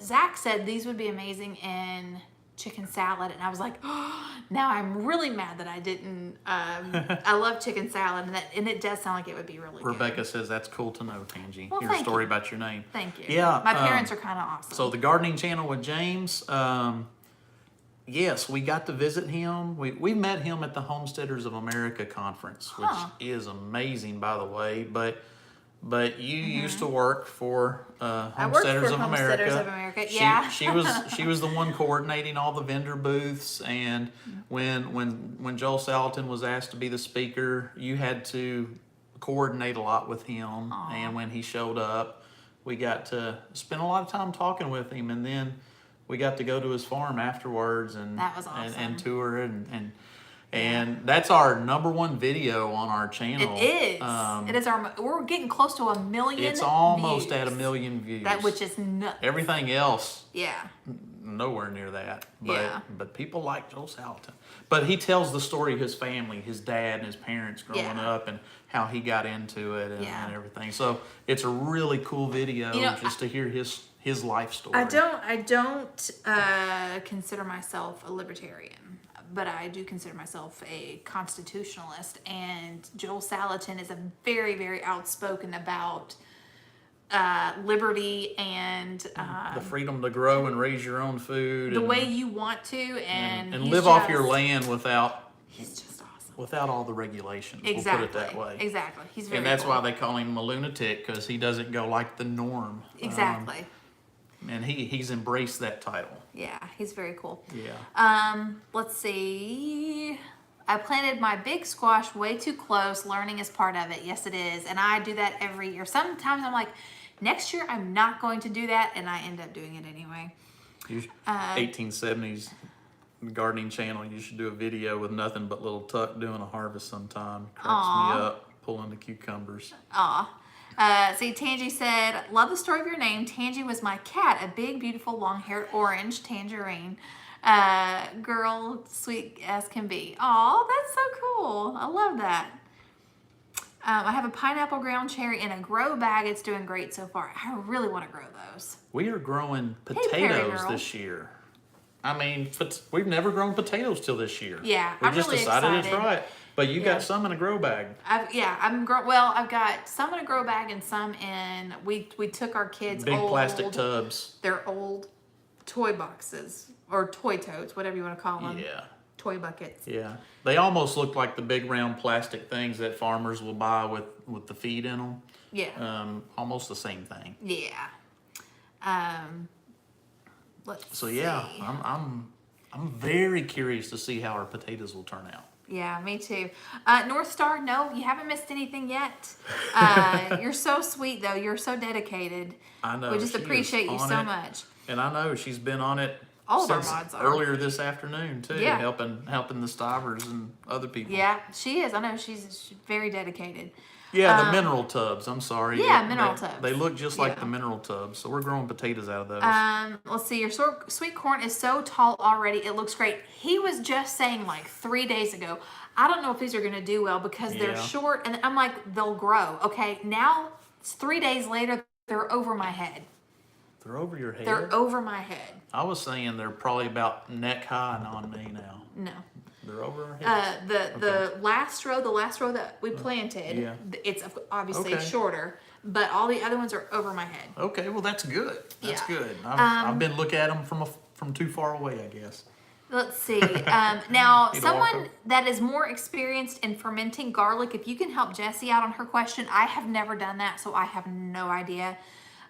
Zach said these would be amazing in chicken salad, and I was like, oh, now I'm really mad that I didn't. I love chicken salad, and it does sound like it would be really Rebecca good. says that's cool to know, Tangy. Well, Your thank story you. about your name. Thank you. Yeah. My parents are kind of awesome. So the gardening channel with James, yes, we got to visit him. We met him at the Homesteaders of America conference, which is amazing, by the way. But you used to work for Homesteaders of America. Homesteaders of America. Yeah. She was the one coordinating all the vendor booths, and when Joel Salatin was asked to be the speaker, you had to coordinate a lot with him. Aww. And when he showed up, we got to spend a lot of time talking with him, and then we got to go to his farm afterwards and That was awesome. and tour it and that's our #1 video on our channel. It is. It is we're getting close to 1 million. It's almost views. at 1 million views. That which is nuts. Everything else, Yeah. nowhere near that. Yeah. But people like Joel Salatin. But he tells the story of his family, his dad and his parents growing Yeah. up, and how he got into it and, Yeah. and everything. So it's a really cool video just to hear his life story. I don't consider myself a libertarian, but I do consider myself a constitutionalist. And Joel Salatin is a very, very outspoken about liberty and the freedom to grow and raise your own food. the and, way you want to, and and he's live off just- your land without He's just awesome. without all the regulations. Exactly. We'll put it that way. Exactly. He's very And that's cool. why they call him a lunatic, because he doesn't go like the norm. Exactly. And he's embraced that title. Yeah, he's very cool. Yeah. Let's see. I planted my big squash way too close. Learning is part of it. Yes, it is. And I do that every year. Sometimes I'm like, next year I'm not going to do that, and I end up doing it anyway. 1870s gardening channel. You should do a video with nothing but little Tuck doing a harvest sometime. Cracks me up pulling the cucumbers. Aw. See, Tangy said, love the story of your name. Tangy was my cat, a big, beautiful, long-haired orange tangerine. Girl, sweet as can be. Aw, that's so cool. I love that. I have a pineapple ground cherry in a grow bag. It's doing great so far. I really want to grow those. We are growing Perry potatoes girl. this year. I mean, we've never grown potatoes till this year. Yeah, we I'm just really decided to excited. try it. But you Yeah. got some in a grow bag. I've got some in a grow bag and some in, we took our kids' Big old, plastic tubs. their old toy boxes, or toy totes, whatever you want to call them. Yeah. Toy buckets. Yeah. They almost look like the big round plastic things that farmers will buy with the feed in them. Yeah. Almost the same thing. Yeah. Let's So yeah, see. I'm very curious to see how our potatoes will turn out. Yeah, me too. North Star, no, you haven't missed anything yet. You're so sweet, though. You're so dedicated. I know. We just she is appreciate you on so it. much. And I know she's been on it All of our since mods are. earlier this afternoon too, Yeah. helping the Stivers and other people. Yeah, she is. I know she's very dedicated. Yeah, the mineral tubs. I'm sorry. Yeah, mineral tubs. They look just like Yeah. the mineral tubs, so we're growing potatoes out of those. Let's see. Your sweet corn is so tall already. It looks great. He was just saying like 3 days ago, I don't know if these are going to do well because they're Yeah. short. And I'm like, they'll grow. Okay, now it's 3 days later. They're over my head. They're over your head. They're over my head. I was saying they're probably about neck high and on me now. No. They're over our heads. The last row that we planted, Yeah. it's obviously Okay. shorter, but all the other ones are over my head. Okay, well that's good. That's Yeah. good. I've been looking at them from too far away, I guess. Let's see. Now, Need to walk someone over. that is more experienced in fermenting garlic, if you can help Jessie out on her question, I have never done that, so I have no idea.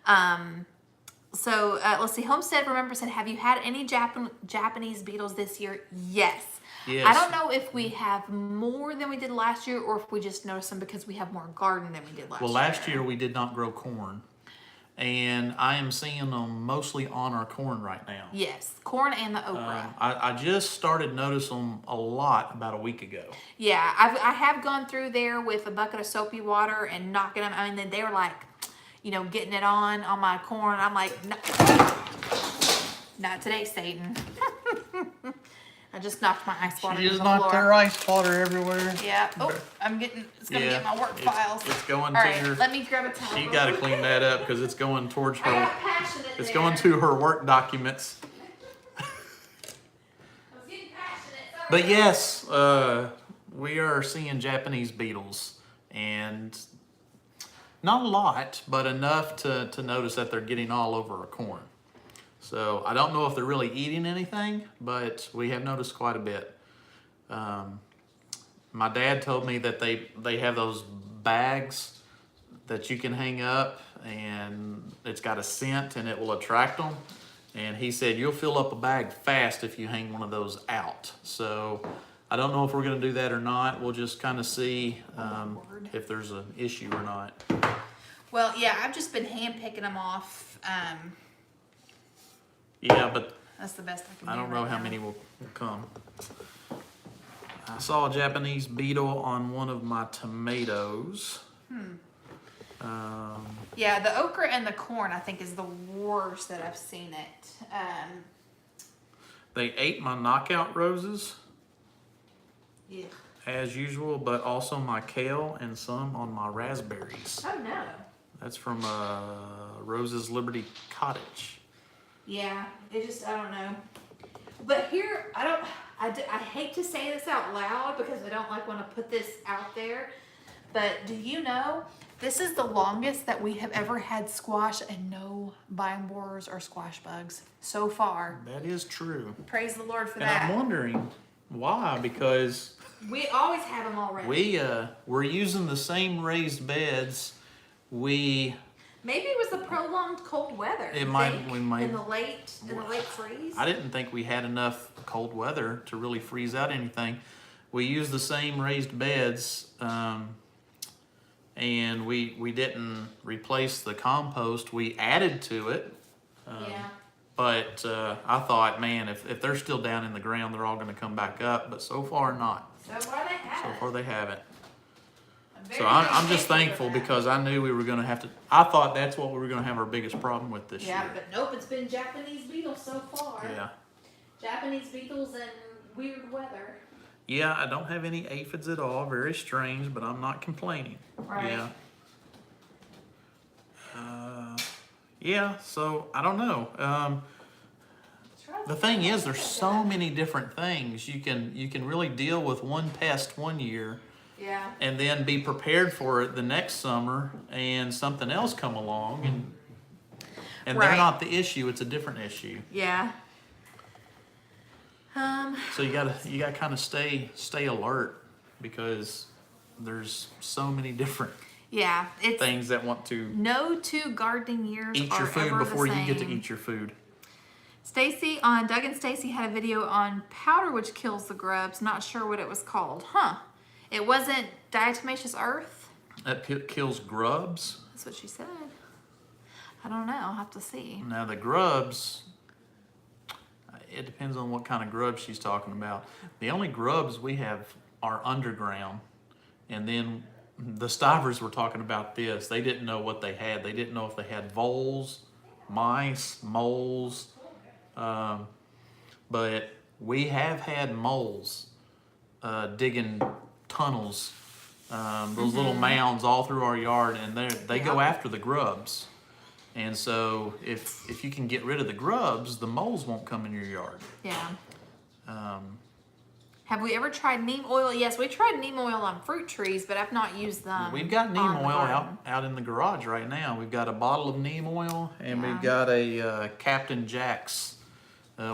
Let's see. Homestead, remember, said, have you had any Japanese beetles this year? Yes. Yes. I don't know if we have more than we did last year or if we just noticed them because we have more garden than we did last year. Well, last year we did not grow corn, and I am seeing them mostly on our corn right now. Yes, corn and the okra. I just started noticing them a lot about a week ago. Yeah, I have gone through there with a bucket of soapy water and knocking them. I mean, then they were like, getting it on my corn. I'm like, no, not today, Satan. I just knocked my ice water She on just the knocked floor. her ice water everywhere. Yeah. Oh, it's gonna get my work files. It's going All to right, your. let me grab a towel. She got to clean that up because it's going towards I her. got passionate It's there. going to her work documents. I was getting passionate. Sorry. But yes, we are seeing Japanese beetles, and not a lot, but enough to notice that they're getting all over our corn. So I don't know if they're really eating anything, but we have noticed quite a bit. My dad told me that they have those bags that you can hang up, and it's got a scent and it will attract them. And he said you'll fill up a bag fast if you hang one of those out. So I don't know if we're going to do that or not. We'll just kind of see if there's an issue or not. Well, yeah, I've just been hand picking them off. Yeah, but That's the best I can do. I don't know right how now. many will come. I saw a Japanese beetle on one of my tomatoes. Yeah, the okra and the corn, I think, is the worst that I've seen it. They ate my knockout roses, Yeah. as usual, but also my kale and some on my raspberries. Oh no. That's from Rose's Liberty Cottage. Yeah, I don't know. But here, I hate to say this out loud because I don't want to put this out there. But do you know, this is the longest that we have ever had squash and no vine borers or squash bugs so far. That is true. Praise the Lord for And that. I'm wondering why, because We always have them already. we're using the same raised beds. Maybe it was the prolonged cold weather. It you might- think? we might- in the late freeze. I didn't think we had enough cold weather to really freeze out anything. We used the same raised beds, and we didn't replace the compost. We added to it. Yeah. But I thought, man, if they're still down in the ground, they're all going to come back up. But so far, not. So far they So have. far, they haven't. Very So I'm just thankful for thankful that. because I knew we were going to have to. I thought that's what we were going to have our biggest problem with this Yeah, year. but nope, it's been Japanese beetles so far. Yeah. Japanese beetles and weird weather. Yeah, I don't have any aphids at all. Very strange, but I'm not complaining. Right. Yeah. Yeah, so I don't know. The thing is, there's so many different things. You can really deal with one pest one year Yeah. and then be prepared for it the next summer and something else come along and they're Right. not the issue, it's a different issue. Yeah. So you gotta kind of stay alert because there's so many different Yeah. It's things that want to no two gardening years eat are your food ever before the you get to same. eat your food. Doug and Stacy had a video on powder which kills the grubs. Not sure what it was called. Huh. It wasn't diatomaceous earth? That kills grubs. That's what she said. I don't know. I'll have to see. Now the grubs, it depends on what kind of grubs she's talking about. The only grubs we have are underground. And then the Stivers were talking about this. They didn't know what they had. They didn't know if they had voles, mice, moles. But we have had moles digging tunnels, those little mounds all through our yard, and they go after the grubs. And so if you can get rid of the grubs, the moles won't come in your yard. Yeah. Have we ever tried neem oil? Yes, we tried neem oil on fruit trees, but I've not used them. We've got neem on the oil garden. out in the garage right now. We've got a bottle of neem oil, and Yeah. we've got a Captain Jack's.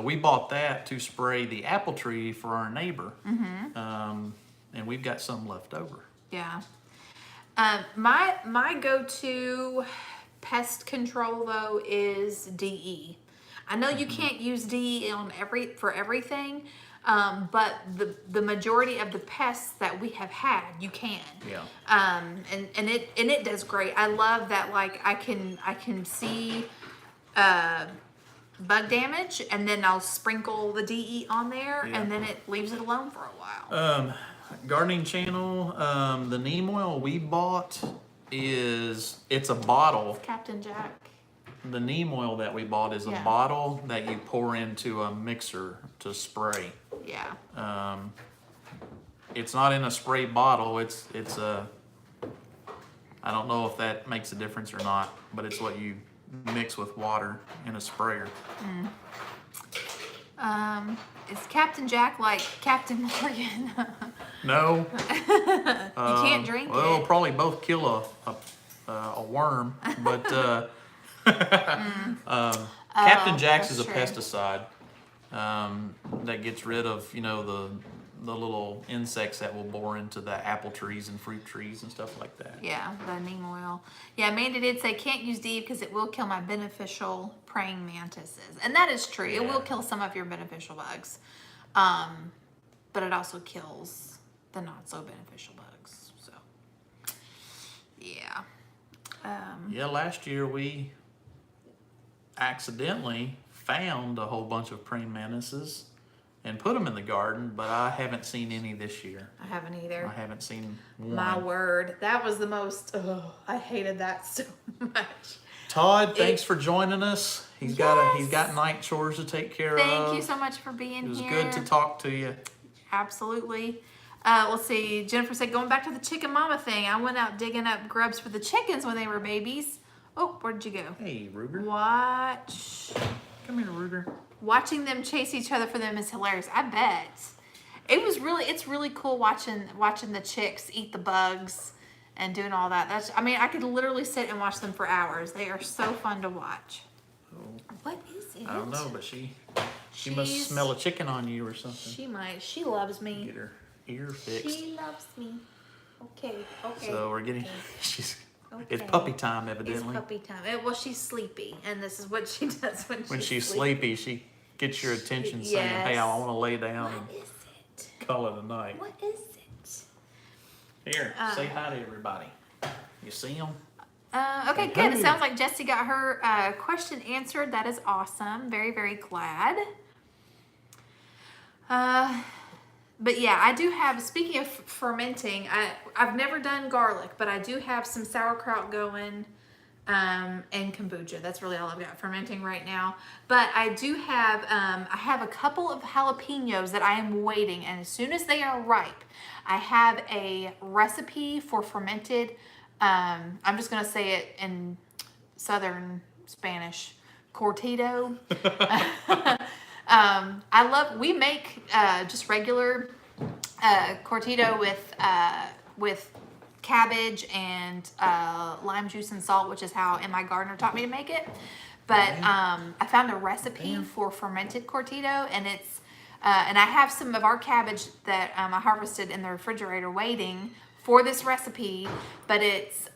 We bought that to spray the apple tree for our neighbor, and we've got some left over. Yeah. My go-to pest control though is DE. I know you can't use DE for everything, but the majority of the pests that we have had, you can. Yeah. And it does great. I love that. Like I can see bug damage, and then I'll sprinkle the DE on there, Yeah. and then it leaves it alone for a while. Gardening channel, the neem oil we bought it's a bottle. Captain Jack. The neem oil that we bought is a Yeah. bottle that you pour into a mixer to spray. Yeah. It's not in a spray bottle. It's a. I don't know if that makes a difference or not, but it's what you mix with water in a sprayer. Is Captain Jack like Captain Morgan? No. You can't drink Well, it'll it. probably both kill a worm, but Captain Jack's that's is a true. pesticide that gets rid of the little insects that will bore into the apple trees and fruit trees and stuff like that. Yeah, the neem oil. Yeah, Amanda did say can't use DE because it will kill my beneficial praying mantises. And that is true. It Yeah. will kill some of your beneficial bugs. But it also kills the not so beneficial bugs. So, yeah. Yeah, last year we accidentally found a whole bunch of praying mantises and put them in the garden, but I haven't seen any this year. I haven't either. I haven't seen one. My word. That was the most, I hated that so much. Todd, thanks for joining us. He's got night chores to take care of. Thank you so much for being It was here. good to talk to you. Absolutely. Let's see. Jennifer said, going back to the chicken mama thing, I went out digging up grubs for the chickens when they were babies. Oh, where'd you go? Hey, Ruger. Come here, Ruger. Watching them chase each other for them is hilarious. I bet. It's really cool watching the chicks eat the bugs and doing all that. I could literally sit and watch them for hours. They are so fun to watch. Oh, What is it? I don't know, but she must smell a chicken on you or something. She might. She loves me. Get her ear fixed. She loves me. Okay. So we're getting. It's Okay. puppy time, It's evidently. puppy time. Well, she's sleepy, and this is what she does When she's sleepy, she gets your attention saying, "Hey, I Yes. want to lay down What is it? and call it a night." What is it? Here, say hi to everybody. You see them? Okay, Hey, good. It hey. sounds like Jessie got her question answered. That is awesome. Very, very glad. But yeah, I do have, speaking of fermenting, I've never done garlic, but I do have some sauerkraut going and kombucha. That's really all I've got fermenting right now. But I do have, I have a couple of jalapenos that I am waiting, and as soon as they are ripe, I have a recipe for fermented, I'm just going to say it in Southern Spanish, cortado. We make just regular cortado with cabbage and lime juice and salt, which is how my gardener taught me to make it. But I found a recipe for fermented cortado, and it's and I have some of our cabbage that I harvested in the refrigerator waiting for this recipe. But it's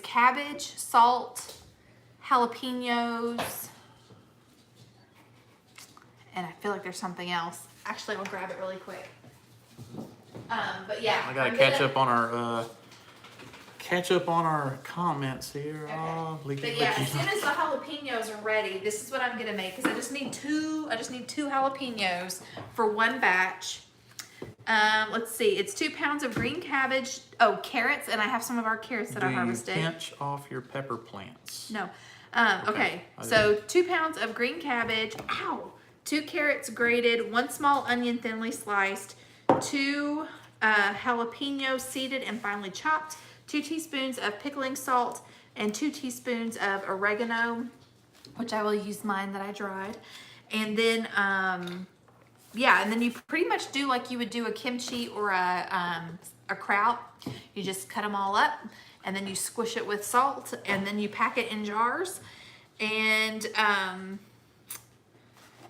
cabbage, salt, jalapenos, and I feel like there's something else. Actually, I'll grab it really quick. But yeah, I gotta catch up on our catch up on our comments here. Okay. Oh, leaky, But yeah, leaky. as soon as the jalapenos are ready, this is what I'm gonna make because I just need two jalapenos for one batch. Let's see, it's 2 pounds of green cabbage. Oh, carrots, and I have some of our carrots that I harvested. Do you pinch off your pepper plants? No. Okay. Okay. I So 2 pounds of green cabbage. Ow. 2 carrots grated. 1 small onion thinly sliced. 2 jalapenos seeded and finely chopped. 2 teaspoons of pickling salt and 2 teaspoons of oregano, which I will use mine that I dried. And then, yeah, and then you pretty much do like you would do a kimchi or a kraut. You just cut them all up, and then you squish it with salt, and then you pack it in jars, and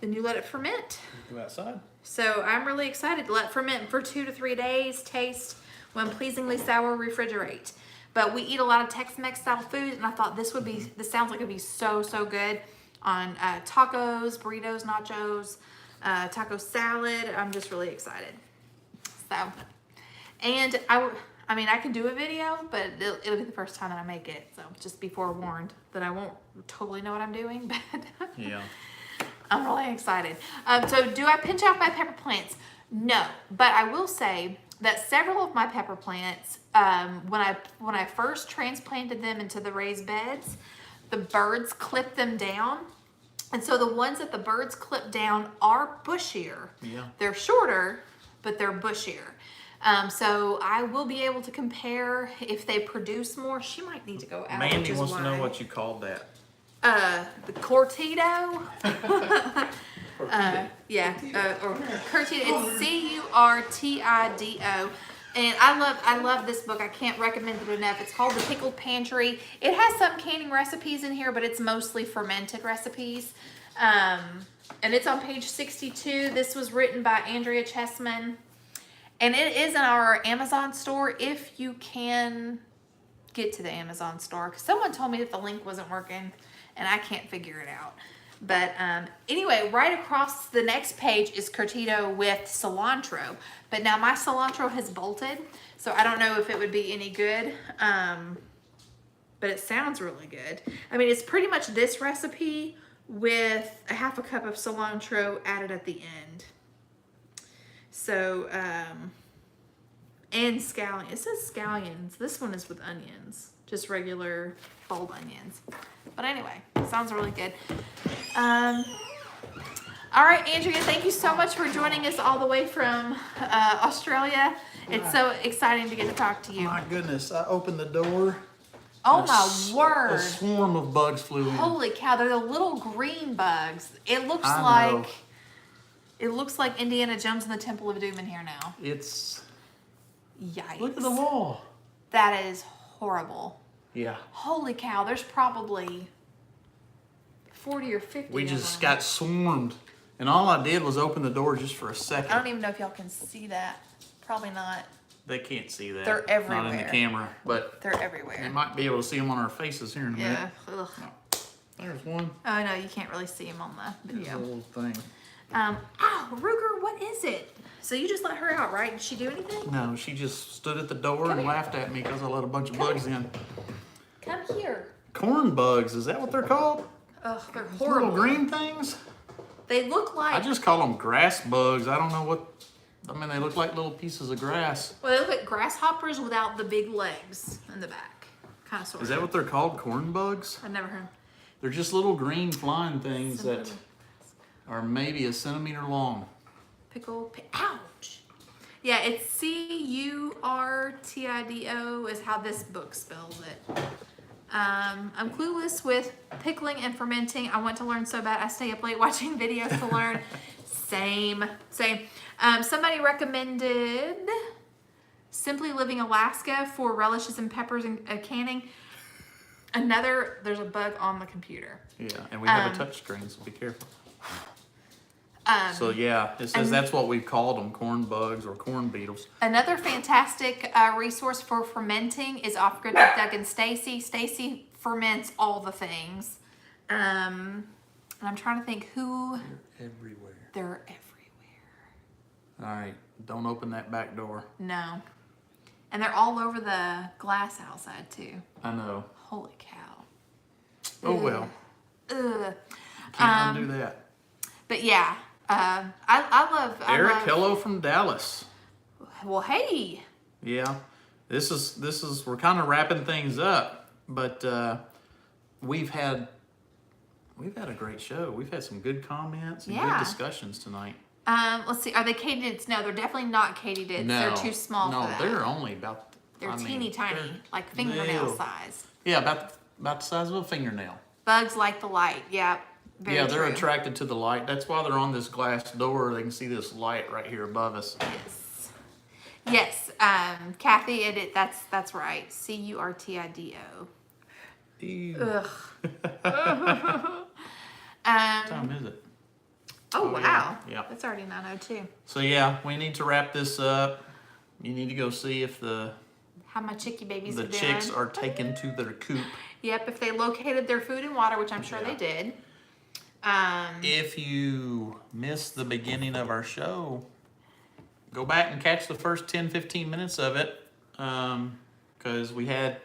then you let it ferment. Go outside. So I'm really excited to let it ferment for 2 to 3 days. Taste when pleasingly sour, refrigerate. But we eat a lot of Tex-Mex style food, and I thought this sounds like it'd be so good on tacos, burritos, nachos, taco salad. I'm just really excited. So, and I mean, I can do a video, but it'll be the first time that I make it. So just be forewarned that I won't totally know what I'm doing, but Yeah. I'm really excited. So do I pinch off my pepper plants? No, but I will say that several of my pepper plants, when I first transplanted them into the raised beds, the birds clipped them down. And so the ones that the birds clip down are bushier. Yeah. They're shorter, but they're bushier. So I will be able to compare if they produce more. She might need to go out. Mandy wants to know what you called that. The Cortito. Yeah, or Curtido. It's Curtido. And I love this book. I can't recommend it enough. It's called The Pickled Pantry. It has some canning recipes in here, but it's mostly fermented recipes. And it's on page 62. This was written by Andrea Chessman. And it is in our Amazon store if you can get to the Amazon store. Because someone told me that the link wasn't working, and I can't figure it out. But anyway, right across the next page is Curtido with cilantro. But now my cilantro has bolted, so I don't know if it would be any good. But it sounds really good. I mean, it's pretty much this recipe with a half a cup of cilantro added at the end. So, and scallions. It says scallions. This one is with onions, just regular bold onions. But anyway, sounds really good. All right, Andrea, thank you so much for joining us all the way from Australia. It's so exciting to get to talk to you. My goodness, I opened the door. Oh my word. A swarm of bugs flew in. Holy cow, they're the little green bugs. It looks I know. like Indiana Jones and the Temple of Doom in here now. It's, Yikes. look at the wall. That is horrible. Yeah. Holy cow, there's probably 40 or 50 We of just them. got swarmed. And all I did was open the door just for a second. I don't even know if y'all can see that. Probably not. They can't see that. They're Not in the everywhere. camera, but They're they everywhere. might be able to see them on our faces here in a minute. Yeah. Ugh. There's one. Oh no, you can't really see them on the There's a video. little thing. Ow, Ruger, what is it? So you just let her out, right? Did she do anything? No, she just stood at the door Come and here. laughed at me because I let a bunch of bugs in. Come here. Corn bugs, is that what they're called? Ugh, they're Little horrible. green things? They look like. I just call them grass bugs. I don't know what. I mean, they look like little pieces of grass. Well, they look like grasshoppers without the big legs in the back. Kind of sort of. Is that what they're called? Corn bugs? I've never heard. They're just little green flying things that are maybe a centimeter long. Ouch. Yeah, it's Curtido is how this book spells it. I'm clueless with pickling and fermenting. I want to learn so bad. I stay up late watching videos to learn. Same. Somebody recommended Simply Living Alaska for relishes and peppers and canning. There's a bug on the computer. Yeah, and we have a touch screen, so be careful. So yeah, it says that's what we've called them, corn bugs or corn beetles. Another fantastic resource for fermenting is Off Grid with Doug and Stacy. Stacy ferments all the things. And I'm trying to think who. They're everywhere. They're everywhere. All right, don't open that back door. No. And they're all over the glass outside too. I know. Holy cow. Oh well. Ugh. Can't undo that. But yeah, I love Eric, hello from Dallas. Well, hey. Yeah, this is we're kind of wrapping things up, but we've had a great show. We've had some good comments and good discussions tonight. Let's see. Are they katydid? No, they're definitely not katydids. No, They're too small no, for that. they're only about. They're I mean, teeny tiny, they're like fingernail little. size. Yeah, about the size of a fingernail. Bugs like the light. Yeah. Very Yeah, they're true. attracted to the light. That's why they're on this glass door. They can see this light right here above us. Yes. Kathy, that's right. CURTIDO. Ew. Ugh. What time is it? Oh, wow. Yeah. It's already 9:02. So yeah, we need to wrap this up. You need to go see if How my chickie babies the are doing. chicks are taken to their coop. Yep, if they located their food and water, which I'm sure they did. If you missed the beginning of our show, go back and catch the first 10-15 minutes of it, because we had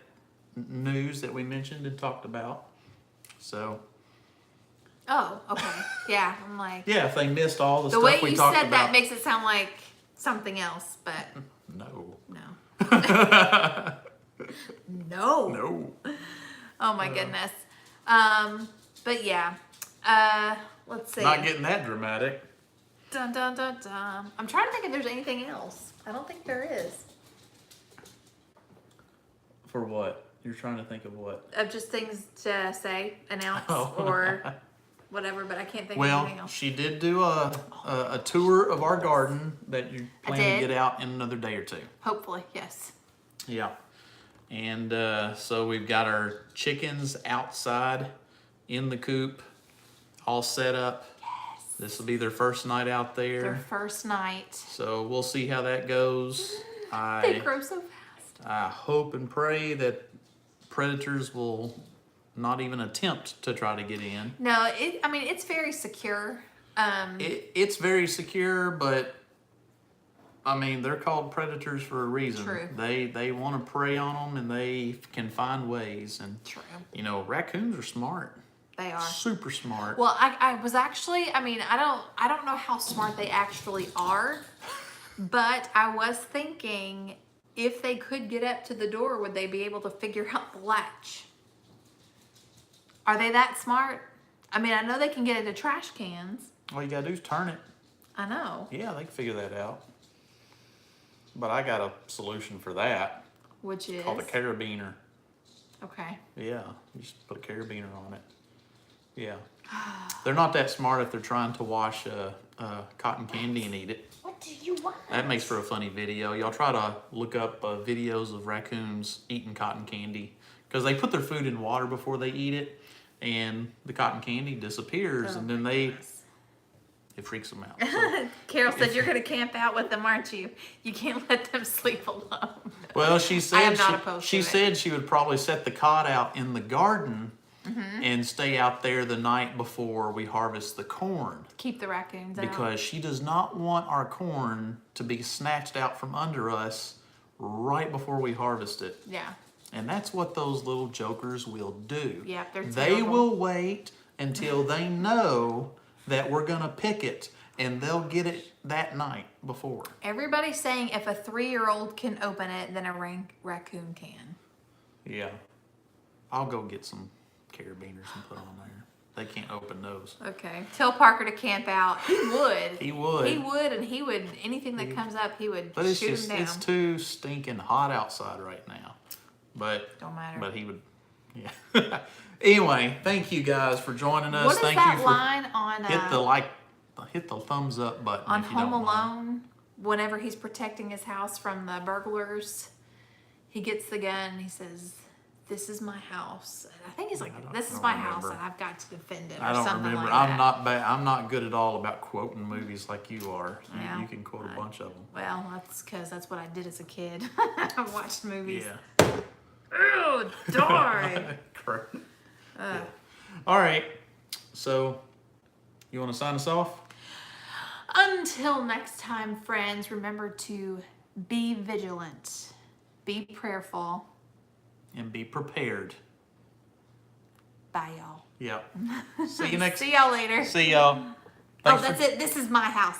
news that we mentioned and talked about. So Oh, okay. Yeah, I'm like. yeah, if they missed all the The stuff way we you talked said about. that makes it sound like something else, but No. no. No. Oh my goodness. But yeah. Let's see. Not getting that dramatic. Dun dun dun dun. I'm trying to think if there's anything else. I don't think there is. For what? You're trying to think of what? Of just things to say, announce, Oh. or whatever, but I can't think of Well, anything else. she did do a tour of our garden that you plan to did. get out in another day or two. Hopefully, yes. Yeah. And so we've got our chickens outside in the coop, all set up. Yes. This will be their first night out there. Their first night. So we'll see how that goes. They grow so fast. I hope and pray that predators will not even attempt to try to get in. No, it's very secure. It's very secure, but I mean, they're called predators for a reason. True. They want to prey on them, and they can find ways. And True. you know, raccoons are smart. They are. Super smart. Well, I was actually, I don't know how smart they actually are, but I was thinking if they could get up to the door, would they be able to figure out the latch? Are they that smart? I mean, I know they can get into trash cans. All you gotta do is turn it. I know. Yeah, they can figure that out. But I got a solution for that. Which is? Called a carabiner. Okay. Yeah, you just put a carabiner on it. Yeah. They're not that smart if they're trying to wash cotton candy and eat it. What do you want? That makes for a funny video. Y'all try to look up videos of raccoons eating cotton candy, because they put their food in water before they eat it, and the cotton candy disappears, and then it freaks them out. So, Carol said you're going to camp out with them, aren't you? You can't let them sleep alone. well, she I said am not opposed she to it. said she would probably set the cot out in the garden and stay out there the night before we harvest the corn. Keep the raccoons out. Because she does not want our corn to be snatched out from under us right before we harvest it. Yeah. And that's what those little jokers will do. Yeah, they're They terrible. will wait until they know that we're going to pick it, and they'll get it that night before. Everybody's saying if a 3-year-old can open it, then a raccoon can. Yeah. I'll go get some carabiners and put on there. They can't open those. Okay. Tell Parker to camp out. He would. He would. He would, and he would, anything that comes up, he would But it's shoot just, him down. it's too stinking hot outside right now. But Don't matter. But he would, yeah. Anyway, thank you guys for joining us. What is Thank that you for line on hit the thumbs up button on if you Home don't mind. Alone? Whenever he's protecting his house from the burglars, he gets the gun and he says, "This is my house." And I think he's like, "This is my house, and I've got to defend it," or I don't something remember. like I'm that. I'm not good at all about quoting movies like you are. Yeah. You can quote a bunch of them. Well, that's because that's what I did as a kid. I watched movies. Yeah. Oh, darn. Correct. Yeah. All right. So, you want to sign us off? Until next time, friends, remember to be vigilant. be prayerful. And be prepared. Bye, y'all. Yep. See you next. See y'all later. See y'all. Oh, that's it. This is my house.